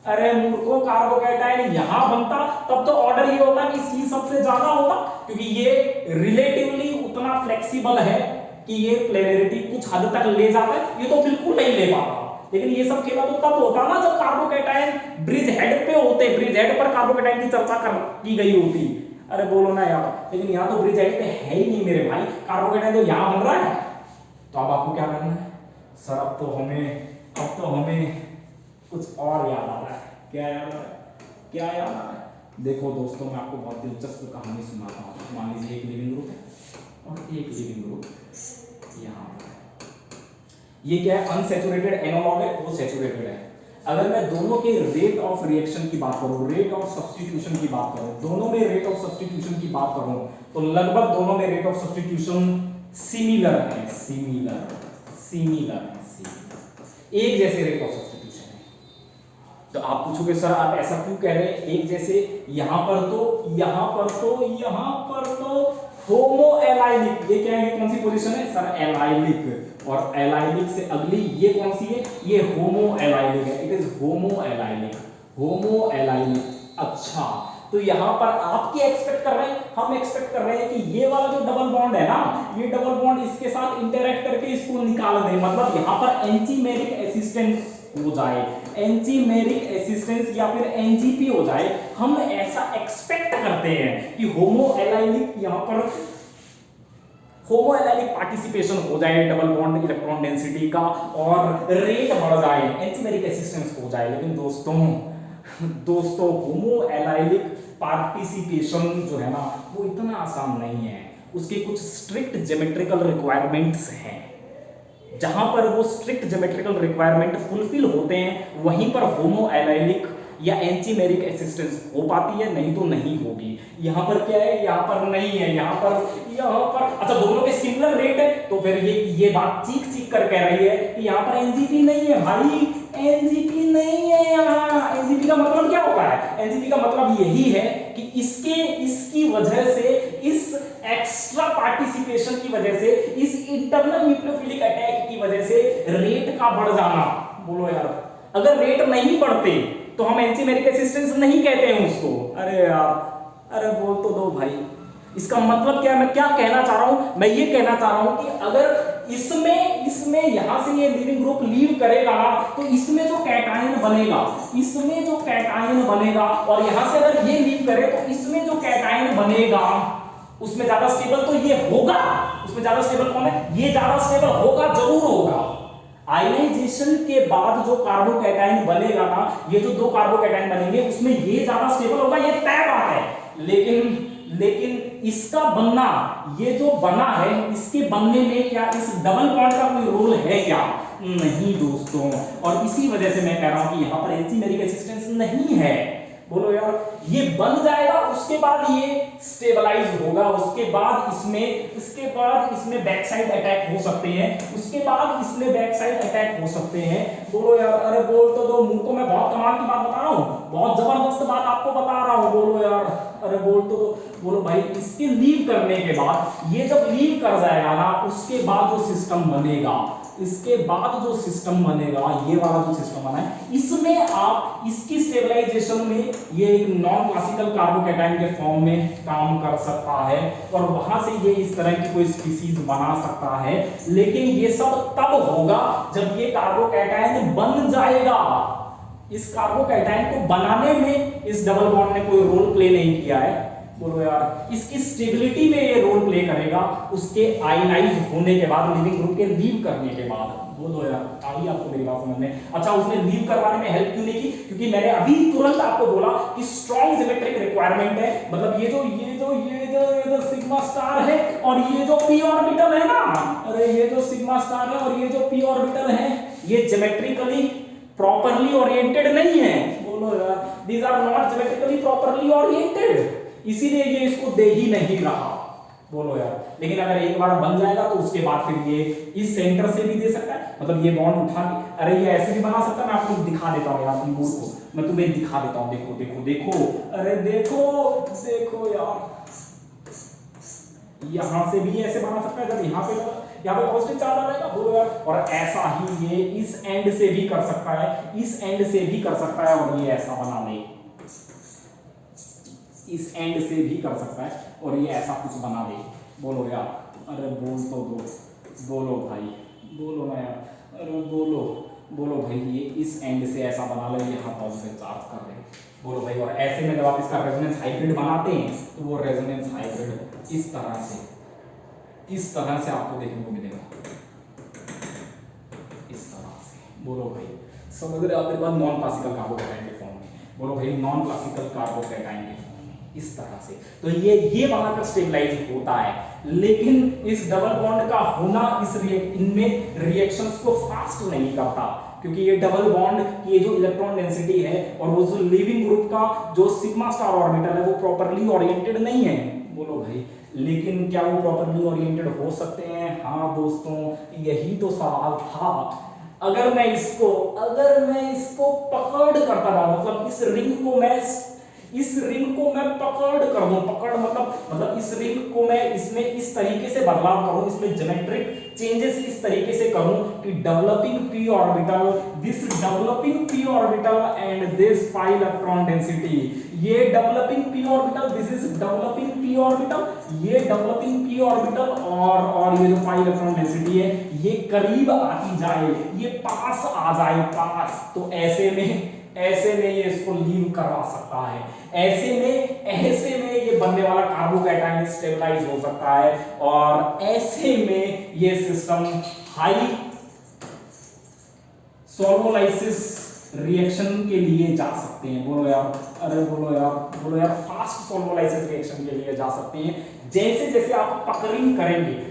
[SPEAKER 1] अरे मूर्खों, कार्बोकैटायन यहां बनता तब तो ऑर्डर ये होता कि C सबसे ज्यादा होता, क्योंकि ये रिलेटिवली उतना फ्लेक्सिबल है कि ये प्लेनरिटी कुछ हद तक ले जाता है, ये तो बिल्कुल नहीं ले पाता। लेकिन ये सब खेला तो तब होता ना जब कार्बोकैटायन ब्रिज हेड पे होते, ब्रिज हेड पर कार्बोकैटायन की चर्चा की गई होती। अरे बोलो ना यार, लेकिन यहाँ तो ब्रिज हेड पे है ही नहीं मेरे भाई, कार्बोकैटायन तो यहाँ बन रहा है। तो अब आपको क्या करना है सर? अब तो हमें कुछ और याद आ रहा है। क्या याद आ रहा है? देखो दोस्तों, मैं आपको बहुत दिलचस्प कहानी सुनाता हूँ। मान लीजिए एक लिविंग ग्रुप है और एक लिविंग ग्रुप यहाँ पर है। ये क्या है? अनसैचुरेटेड एनालॉग है, वो सैचुरेटेड है। अगर मैं दोनों के रेट ऑफ रिएक्शन की बात करूं, रेट ऑफ सब्स्टिट्यूशन की बात करूं, दोनों में रेट ऑफ सब्स्टिट्यूशन की बात करूं, तो लगभग दोनों में रेट ऑफ सब्स्टिट्यूशन सिमिलर है, एक जैसे रेट ऑफ सब्स्टिट्यूशन है। तो आप पूछोगे सर आप ऐसा क्यों कह रहे हैं एक जैसे? यहां पर तो होमो एलाइलिक, ये क्या है? ये कौन सी पोजीशन है सर? एलाइलिक। और एलाइलिक से अगली ये कौन सी है? ये होमो एलाइलिक है। It is homo allylic. अच्छा, तो यहां पर आप क्या एक्सपेक्ट कर रहे हैं? हम एक्सपेक्ट कर रहे हैं कि ये वाला जो डबल बॉन्ड है ना, ये डबल बॉन्ड इसके साथ इंटरैक्ट करके इसको निकाल दें, मतलब यहां पर एंटीमेरिक रेसिस्टेंस हो जाए, एंटीमेरिक रेसिस्टेंस या फिर एनजीपी हो जाए। हम ऐसा एक्सपेक्ट करते हैं कि होमो एलाइलिक यहां पर होमो एलाइलिक पार्टिसिपेशन हो जाए डबल बॉन्ड इलेक्ट्रॉन डेंसिटी का और रेट बढ़ जाए, एंटीमेरिक रेसिस्टेंस हो जाए। लेकिन दोस्तों दोस्तों होमो एलाइलिक पार्टिसिपेशन जो है ना वो इतना आसान नहीं है, उसके कुछ स्ट्रिक्ट ज्योमेट्रिकल रिक्वायरमेंट्स हैं। जहां पर वो स्ट्रिक्ट ज्योमेट्रिकल रिक्वायरमेंट फुलफिल होते हैं वहीं पर होमो एलाइलिक या एंटीमेरिक एसिस्टेंस हो पाती है, नहीं तो नहीं होगी। यहाँ पर क्या है, यहाँ पर नहीं है, यहाँ पर अच्छा दोनों के सिमिलर रेट है, तो फिर ये बात चीख चीख कर कह रही है कि यहाँ पर एनजीपी नहीं है भाई, एनजीपी नहीं है यहाँ। एनजीपी का मतलब क्या होता है? एनजीपी का मतलब यही है कि इसकी वजह से, इस एक्स्ट्रा पार्टिसिपेशन की वजह से, इस इंटरनल न्यूक्लियोफिलिक अटैक की वजह से रेट का बढ़ जाना। बोलो यार, अगर रेट नहीं बढ़ते तो हम एंटीमेरिक रेसिस्टेंस नहीं कहते हैं उसको। अरे यार, अरे बोल तो दो भाई, इसका मतलब क्या है? मैं क्या कहना चाह रहा हूं? मैं ये कहना चाह रहा हूं कि अगर इसमें यहां से ये लीविंग ग्रुप लीव करेगा ना, तो इसमें जो कैटायन बनेगा, और यहां से अगर ये लीव करे तो इसमें जो कैटायन बनेगा उसमें ज्यादा स्टेबल तो ये होगा। उसमें ज्यादा स्टेबल कौन है? ये ज्यादा स्टेबल होगा, जरूर होगा। आयनाइजेशन के बाद जो कार्बोकैटायन बनेगा ना, ये जो दो कार्बोकैटायन बनेंगे उसमें ये ज्यादा स्टेबल होगा, ये तय बात है। लेकिन इसका बनना, ये जो बना है, इसके बनने में क्या इस डबल बॉन्ड का कोई रोल है क्या? नहीं दोस्तों। और इसी वजह से मैं कह रहा हूं कि यहां पर एंटीमेरिक रेसिस्टेंस नहीं है। बोलो यार, ये बन जाएगा, उसके बाद ये स्टेबलाइज होगा, उसके बाद इसमें बैक साइड अटैक हो सकते हैं, बोलो यार, अरे बोल तो दो, मुंह को मैं बहुत कमाल की बात बता रहा हूँ, बहुत जबरदस्त बात आपको बता रहा हूँ। बोलो यार, अरे बोल तो दो। बोलो भाई, इसके लीव करने के बाद, ये जब लीव कर जाएगा ना, उसके बाद जो सिस्टम बनेगा, ये वाला जो सिस्टम बना है, इसमें आप इसकी स्टेबलाइजेशन में ये एक नॉन क्लासिकल कार्बोकैटायन के फॉर्म में काम कर सकता है, और वहां से ये इस तरह की कोई स्पीसीज बना सकता है। लेकिन ये सब तब होगा जब ये कार्बोकैटायन बन जाएगा। इस कार्बोकैटायन को बनाने में इस डबल बॉन्ड ने कोई रोल प्ले नहीं किया है। बोलो यार, इसकी स्टेबिलिटी में ये रोल प्ले करेगा उसके आयनाइज होने के बाद, लिविंग ग्रुप के लीव करने के बाद। बोलो यार, आई आपको मेरी बात समझ में? अच्छा, उसने लीव करवाने में हेल्प क्यों नहीं की? क्योंकि मैंने अभी तुरंत आपको बोला कि स्ट्रॉन्ग ज्योमेट्रिक रिक्वायरमेंट है। मतलब ये जो सिग्मा स्टार है और ये जो पी ऑर्बिटल है ना, अरे ये जो सिग्मा स्टार है और ये जो पी ऑर्बिटल है, ये ज्योमेट्रिकली प्रॉपरली ओरिएंटेड नहीं है। बोलो यार, these are not geometrically properly oriented, इसीलिए ये इसको दे ही नहीं रहा। बोलो यार, लेकिन अगर एक बार बन जाएगा तो उसके बाद फिर ये इस सेंटर से भी दे सकता है, मतलब ये बॉन्ड उठा के, अरे ये ऐसे भी बना सकता है। मैं आपको दिखा देता हूँ यार, तुम को मैं तुम्हें दिखा देता हूँ। देखो देखो देखो, अरे देखो यार, यहां से भी ऐसे बना सकता है। जब यहाँ पे पॉजिटिव चार्ज आ जाएगा, बोलो यार, और ऐसा ही ये इस एंड से भी कर सकता है, और ये ऐसा बना ले, इस एंड से भी कर सकता है और ये ऐसा कुछ बना दे। बोलो यार, अरे बोल तो दो, बोलो भाई, बोलो ना यार, अरे बोलो भाई, ये इस एंड से ऐसा बना ले, यहाँ पॉजिटिव चार्ज कर रहे। बोलो भाई, और ऐसे में जब आप इसका रेजोनेंस हाइब्रिड बनाते हैं तो वो रेजोनेंस हाइब्रिड इस तरह से आपको देखने को मिलेगा, इस तरह से। बोलो भाई, समझ रहे आप मेरी बात? नॉन क्लासिकल कार्बोकैटायन के फॉर्म में, बोलो भाई, नॉन क्लासिकल कार्बोकैटायन के फॉर्म में, इस तरह से। तो ये बनाकर स्टेबलाइज होता है, लेकिन इस डबल बॉन्ड का होना इनमें रिएक्शंस को फास्ट नहीं करता, क्योंकि ये डबल बॉन्ड की ये जो इलेक्ट्रॉन डेंसिटी है और वो जो लिविंग ग्रुप का जो सिग्मा स्टार ऑर्बिटल है वो प्रॉपर्ली ओरिएंटेड नहीं है। बोलो भाई, लेकिन क्या वो प्रॉपर्ली ओरिएंटेड हो सकते हैं? हाँ दोस्तों, यही तो सवाल था। अगर मैं इसको पकड़ करता रहूं, मतलब इस रिंग को मैं पकड़ कर दूं, पकड़ मतलब इस रिंग को मैं इसमें इस तरीके से बदलाव करूं, इसमें ज्योमेट्रिक चेंजेस इस तरीके से करूं कि developing p orbital and this pi electron density, ये developing p orbital, this is developing p orbital, ये डेवलपिंग p ऑर्बिटल, और ये जो pi इलेक्ट्रॉन डेंसिटी है ये करीब आती जाए, ये पास आ जाए, पास। तो ऐसे में ये इसको लीव करवा सकता है, ऐसे में ये बनने वाला कार्बोकैटायन स्टेबलाइज हो सकता है, और ऐसे में ये सिस्टम हाई सोलोलाइसिस रिएक्शन के लिए जा सकते हैं। बोलो यार, अरे बोलो यार फास्ट सोलोलाइसिस रिएक्शन के लिए जा सकते हैं। जैसे जैसे आप पकरिंग करेंगे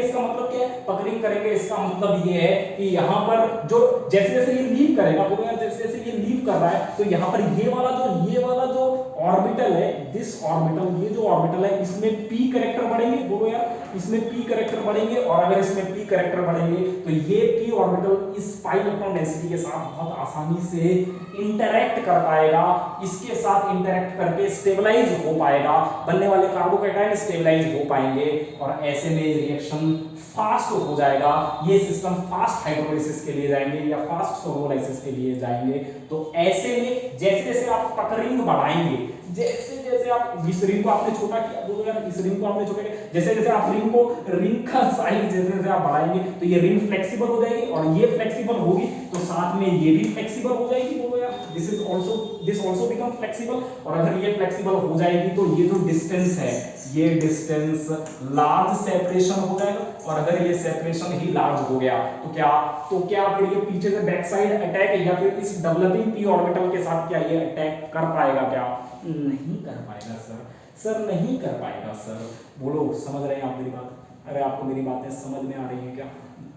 [SPEAKER 1] इसका मतलब क्या है? पकरिंग करेंगे इसका मतलब ये है कि यहाँ पर जो जैसे जैसे ये लीव करेगा, बोलो यार जैसे जैसे ये लीव कर रहा है, तो यहाँ पर ये वाला जो ऑर्बिटल है, दिस ऑर्बिटल, ये जो ऑर्बिटल है इसमें p कैरेक्टर बढ़ेंगे। बोलो यार इसमें p कैरेक्टर बढ़ेंगे, और अगर इसमें p कैरेक्टर बढ़ेंगे तो ये p ऑर्बिटल इस पाई इलेक्ट्रॉन डेंसिटी के साथ बहुत आसानी से इंटरैक्ट कर पाएगा, इसके साथ इंटरैक्ट करके स्टेबलाइज हो पाएगा, बनने वाले कार्बोकैटायन स्टेबलाइज हो पाएंगे, और ऐसे में रिएक्शन फास्ट हो जाएगा। ये सिस्टम फास्ट हाइड्रोलाइसिस के लिए जाएंगे या फास्ट सोलोलाइसिस के लिए जाएंगे। तो ऐसे में जैसे जैसे आप पकरिंग बढ़ाएंगे, जैसे जैसे आप इस रिंग को आपने छोटा किया, बोलो यार इस रिंग को आपने छोटा किया, जैसे जैसे आप रिंग का साइज जैसे जैसे आप बढ़ाएंगे तो ये रिंग फ्लेक्सिबल हो जाएगी, और ये फ्लेक्सिबल होगी तो साथ में ये भी फ्लेक्सिबल हो जाएगी। बोलो यार दिस आल्सो बिकम फ्लेक्सिबल, और अगर ये फ्लेक्सिबल हो जाएगी तो ये जो डिस्टेंस है, ये डिस्टेंस लार्ज सेपरेशन हो जाएगा, और अगर ये सेपरेशन ही लार्ज हो गया तो क्या फिर ये पीछे से बैक साइड अटैक या फिर इस डेवलपिंग p ऑर्बिटल के साथ क्या ये अटैक कर पाएगा? क्या नहीं कर पाएगा सर, नहीं कर पाएगा सर। बोलो समझ रहे हैं आप मेरी बात? अरे आपको मेरी बातें समझ में आ रही है क्या?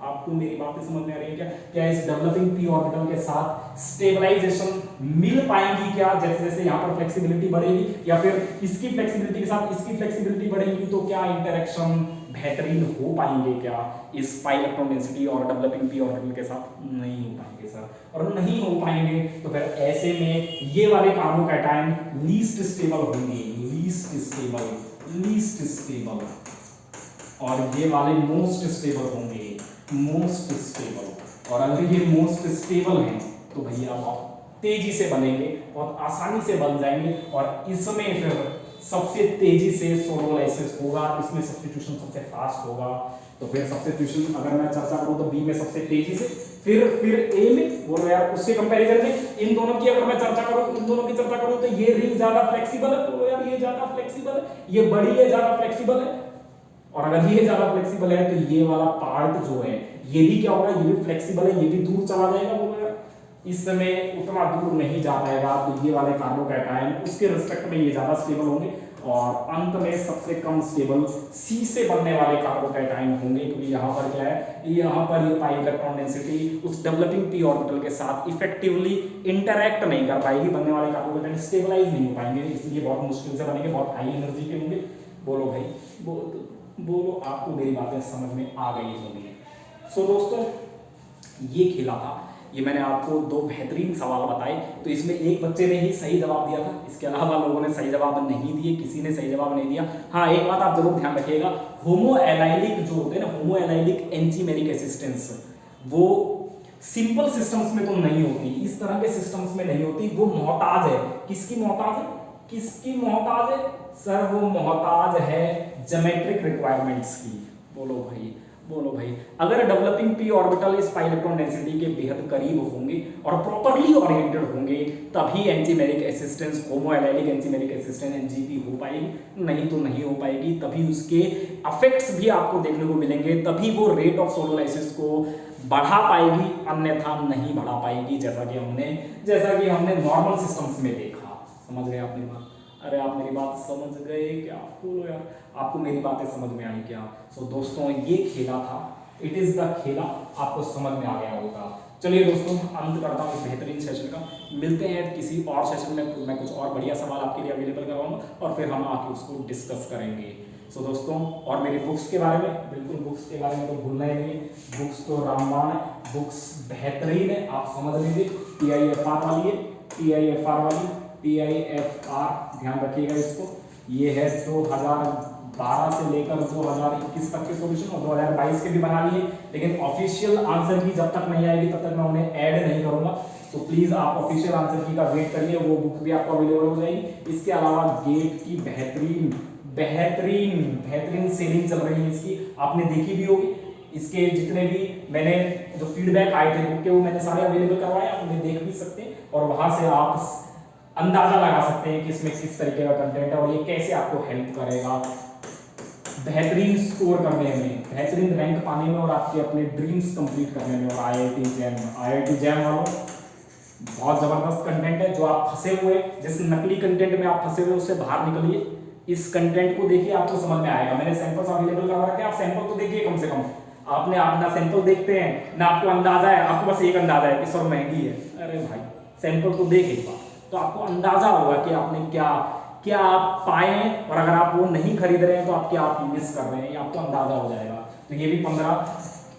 [SPEAKER 1] आपको मेरी बातें समझ में आ रही है क्या? क्या इस डेवलपिंग p ऑर्बिटल के साथ स्टेबलाइजेशन मिल पाएंगी क्या? जैसे जैसे यहाँ पर फ्लेक्सिबिलिटी बढ़ेगी, या फिर इसकी फ्लेक्सिबिलिटी के साथ इसकी फ्लेक्सिबिलिटी बढ़ेगी, तो क्या इंटरेक्शन बेहतरीन हो पाएंगे क्या इस पाई इलेक्ट्रॉन डेंसिटी और डेवलपिंग p ऑर्बिटल के साथ? नहीं हो पाएंगे सर, और नहीं हो पाएंगे तो फिर ऐसे में ये वाले कार्बोकैटायन लीस्ट स्टेबल होंगे, लीस्ट स्टेबल, और ये वाले मोस्ट स्टेबल होंगे, मोस्ट स्टेबल। और अगर ये मोस्ट स्टेबल हैं तो भैया बहुत तेजी से बनेंगे, बहुत आसानी से बन जाएंगे, और इसमें फिर सबसे तेजी से सोलोलाइसिस होगा, इसमें सब्स्टिट्यूशन सबसे फास्ट होगा। तो फिर सब्स्टिट्यूशन अगर मैं चर्चा करूं तो बी में सबसे तेजी से, फिर ए में, बोलो यार उसके कंपैरिजन में इन दोनों की अगर मैं चर्चा करूं तो ये रिंग ज्यादा फ्लेक्सिबल है, बोलो यार ये ज्यादा फ्लेक्सिबल है, ये बड़ी है, ज्यादा फ्लेक्सिबल है, और अगर ये ज्यादा फ्लेक्सिबल है तो ये वाला पार्ट जो है ये भी क्या होगा, ये भी फ्लेक्सिबल है, ये भी दूर चला जाएगा। बोलो यार इस समय उतना दूर नहीं जा पाएगा, तो ये वाले कार्बोकैटायन उसके रिस्पेक्ट में ये ज्यादा स्टेबल होंगे, और अंत में सबसे कम स्टेबल सी से बनने वाले कार्बोकैटायन होंगे, क्योंकि यहाँ पर क्या है, यहाँ पर ये पाई इलेक्ट्रॉन डेंसिटी उस डेवलपिंग p ऑर्बिटल के साथ इफेक्टिवली इंटरैक्ट नहीं कर पाएगी, बनने वाले कार्बोकैटायन स्टेबलाइज नहीं हो पाएंगे, इसलिए बहुत मुश्किल से बनेंगे, बहुत हाई एनर्जी के होंगे। बोलो भाई, बोलो आपको मेरी बातें समझ में आ गई होंगी। सो दोस्तों ये खेला था, ये मैंने आपको दो बेहतरीन सवाल बताए, तो इसमें एक बच्चे ने ही सही जवाब दिया था, इसके अलावा लोगों ने सही जवाब नहीं दिए, किसी ने सही जवाब नहीं दिया। हाँ एक बात आप जरूर ध्यान रखिएगा, होमो एलाइलिक जो होते हैं ना, होमो एलाइलिक एंजीमेरिक एसिस्टेंस, वो सिंपल सिस्टम्स में तो नहीं होती, इस तरह के सिस्टम्स में नहीं होती, वो मोहताज है, किसकी मोहताज है, किसकी मोहताज है सर? वो मोहताज है ज्योमेट्रिक रिक्वायरमेंट्स की। बोलो भाई अगर डेवलपिंग p ऑर्बिटल इस पाई इलेक्ट्रॉन डेंसिटी के बेहद करीब होंगे और प्रॉपर्ली ओरिएंटेड होंगे, तभी एंजीमेरिक एसिस्टेंस, होमो एलाइलिक एंजीमेरिक एसिस्टेंस एनजीपी हो पाएगी, नहीं तो नहीं हो पाएगी। तभी उसके इफेक्ट्स भी आपको देखने को मिलेंगे, तभी वो रेट ऑफ सोलोलाइसिस को बढ़ा पाएगी, अन्यथा नहीं बढ़ा पाएगी, जैसा कि हमने नॉर्मल सिस्टम्स में देखा। समझ गए आप मेरी बात? अरे आप मेरी बात समझ गए क्या? बोलो यार आपको मेरी बातें समझ में आई क्या? सो दोस्तों ये खेला था, इट इज द खेला, आपको समझ में आ गया होगा। चलिए दोस्तों अंत करता हूँ इस बेहतरीन सेशन का, मिलते हैं किसी और सेशन में, मैं कुछ और बढ़िया सवाल आपके लिए अवेलेबल करवाऊंगा और फिर हम आके उसको डिस्कस करेंगे। सो दोस्तों और मेरी बुक्स के बारे में, बिल्कुल बुक्स के बारे में तो भूलना ही नहीं, बुक्स तो रामबाण है, बुक्स बेहतरीन है, आप समझ लीजिए। PIFR वाली है, PIFR वाली, PIFR ध्यान रखिएगा इसको, ये है 2012 से लेकर 2021 तक के सॉल्यूशन, और 2022 के भी बना लिए, लेकिन ऑफिशियल आंसर की जब तक नहीं आएगी तब तक मैं उन्हें ऐड नहीं करूंगा। तो प्लीज आप ऑफिशियल आंसर की का वेट करिए, वो बुक भी आपको अवेलेबल हो जाएगी। इसके अलावा गेट की बेहतरीन सेलिंग चल रही है इसकी, आपने देखी भी होगी। इसके जितने भी मैंने जो फीडबैक आए थे बुक के, वो मैंने सारे अवेलेबल करवाए, आप उन्हें देख भी सकते हैं, और वहां से आप अंदाजा लगा सकते हैं कि इसमें किस तरीके का कंटेंट है और ये कैसे आपको हेल्प करेगा बेहतरीन स्कोर करने में, बेहतरीन रैंक पाने में, और आपके अपने ड्रीम्स कंप्लीट करने में। और IIT जैम वालों बहुत जबरदस्त कंटेंट है। जो आप फंसे हुए, जिस नकली कंटेंट में आप फंसे हुए उससे बाहर निकलिए, इस कंटेंट को देखिए, आपको समझ में आएगा। मैंने सैंपल्स अवेलेबल करवा रखे हैं, आप सैंपल तो देखिए कम से कम। आपने अपना सैंपल देखते हैं ना, आपको अंदाजा है, आपको बस एक अंदाजा है कि सर महंगी है। अरे भाई सैंपल तो देख एक बार, तो आपको अंदाजा होगा कि आपने क्या क्या आप पाए हैं, और अगर आप वो नहीं खरीद रहे हैं तो आप क्या आप मिस कर रहे हैं, ये आपको अंदाजा हो जाएगा। तो ये भी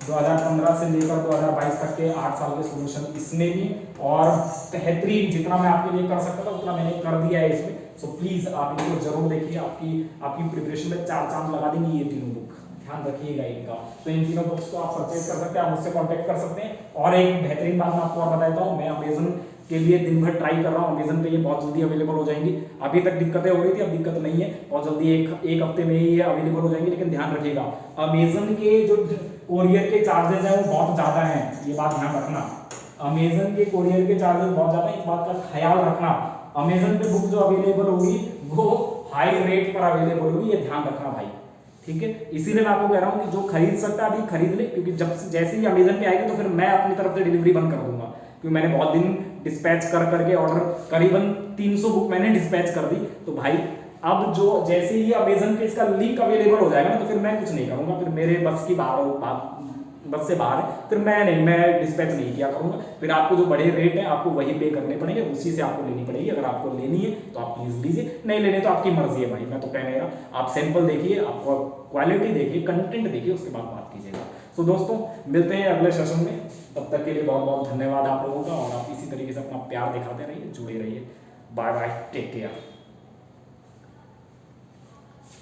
[SPEAKER 1] 2015 से लेकर 2022 तक के 8 साल के सोल्यूशन इसमें भी, और बेहतरीन जितना मैं आपके लिए कर सकता था उतना मैंने कर दिया है इसमें। सो प्लीज आप इनको जरूर देखिए, आपकी प्रिपरेशन में 4 चांद लगा देंगे ये तीनों बुक, ध्यान रखिएगा इनका। तो इन तीनों बुक्स को आप परचेज कर सकते हैं, आप मुझसे कांटेक्ट कर सकते हैं। और एक बेहतरीन बात मैं आपको और बताता हूँ, मैं अमेजन के लिए दिन भर ट्राई कर रहा हूँ, अमेजन पे ये बहुत जल्दी अवेलेबल हो जाएंगी। अभी तक दिक्कतें हो रही थी, अब दिक्कत नहीं है, बहुत जल्दी एक हफ्ते में ही ये अवेलेबल हो जाएंगी। लेकिन ध्यान रखिएगा, अमेजन के जो कोरियर के चार्जेस हैं वो बहुत ज़्यादा हैं, ये बात ध्यान रखना। अमेजन के कोरियर के चार्जेस बहुत ज़्यादा हैं, इस बात का ख्याल रखना। अमेजन पे बुक जो अवेलेबल होगी वो हाई रेट पर अवेलेबल होगी, ये ध्यान रखना भाई, ठीक है। इसीलिए मैं आपको कह रहा हूँ कि जो खरीद सकता है अभी खरीद ले, क्योंकि जब जैसे ही अमेजन पे आएगी तो फिर मैं अपनी तरफ से डिलीवरी बंद कर दूंगा, क्योंकि मैंने बहुत दिन डिस्पैच कर करके ऑर्डर, करीबन 300 बुक मैंने डिस्पैच कर दी। तो भाई अब जो जैसे ही अमेजन पे इसका लिंक अवेलेबल हो जाएगा ना, तो फिर मैं कुछ नहीं करूंगा, फिर मेरे बस की बस से बाहर है, फिर मैं डिस्पैच नहीं किया करूंगा। फिर आपको जो बड़े रेट है आपको वही पे करने पड़ेंगे, उसी से आपको लेनी पड़ेगी। अगर आपको लेनी है तो आप प्लीज लीजिए, नहीं लेने तो आपकी मर्जी है भाई, मैं तो कह नहीं रहा। आप सैंपल देखिए, आपको क्वालिटी देखिए, कंटेंट देखिए, उसके बाद बात कीजिएगा। सो दोस्तों मिलते हैं अगले सेशन में, तब तक के लिए बहुत बहुत धन्यवाद आप लोगों का, और आप इसी तरीके से अपना प्यार दिखाते रहिए, जुड़े रहिए। Bye bye, take care.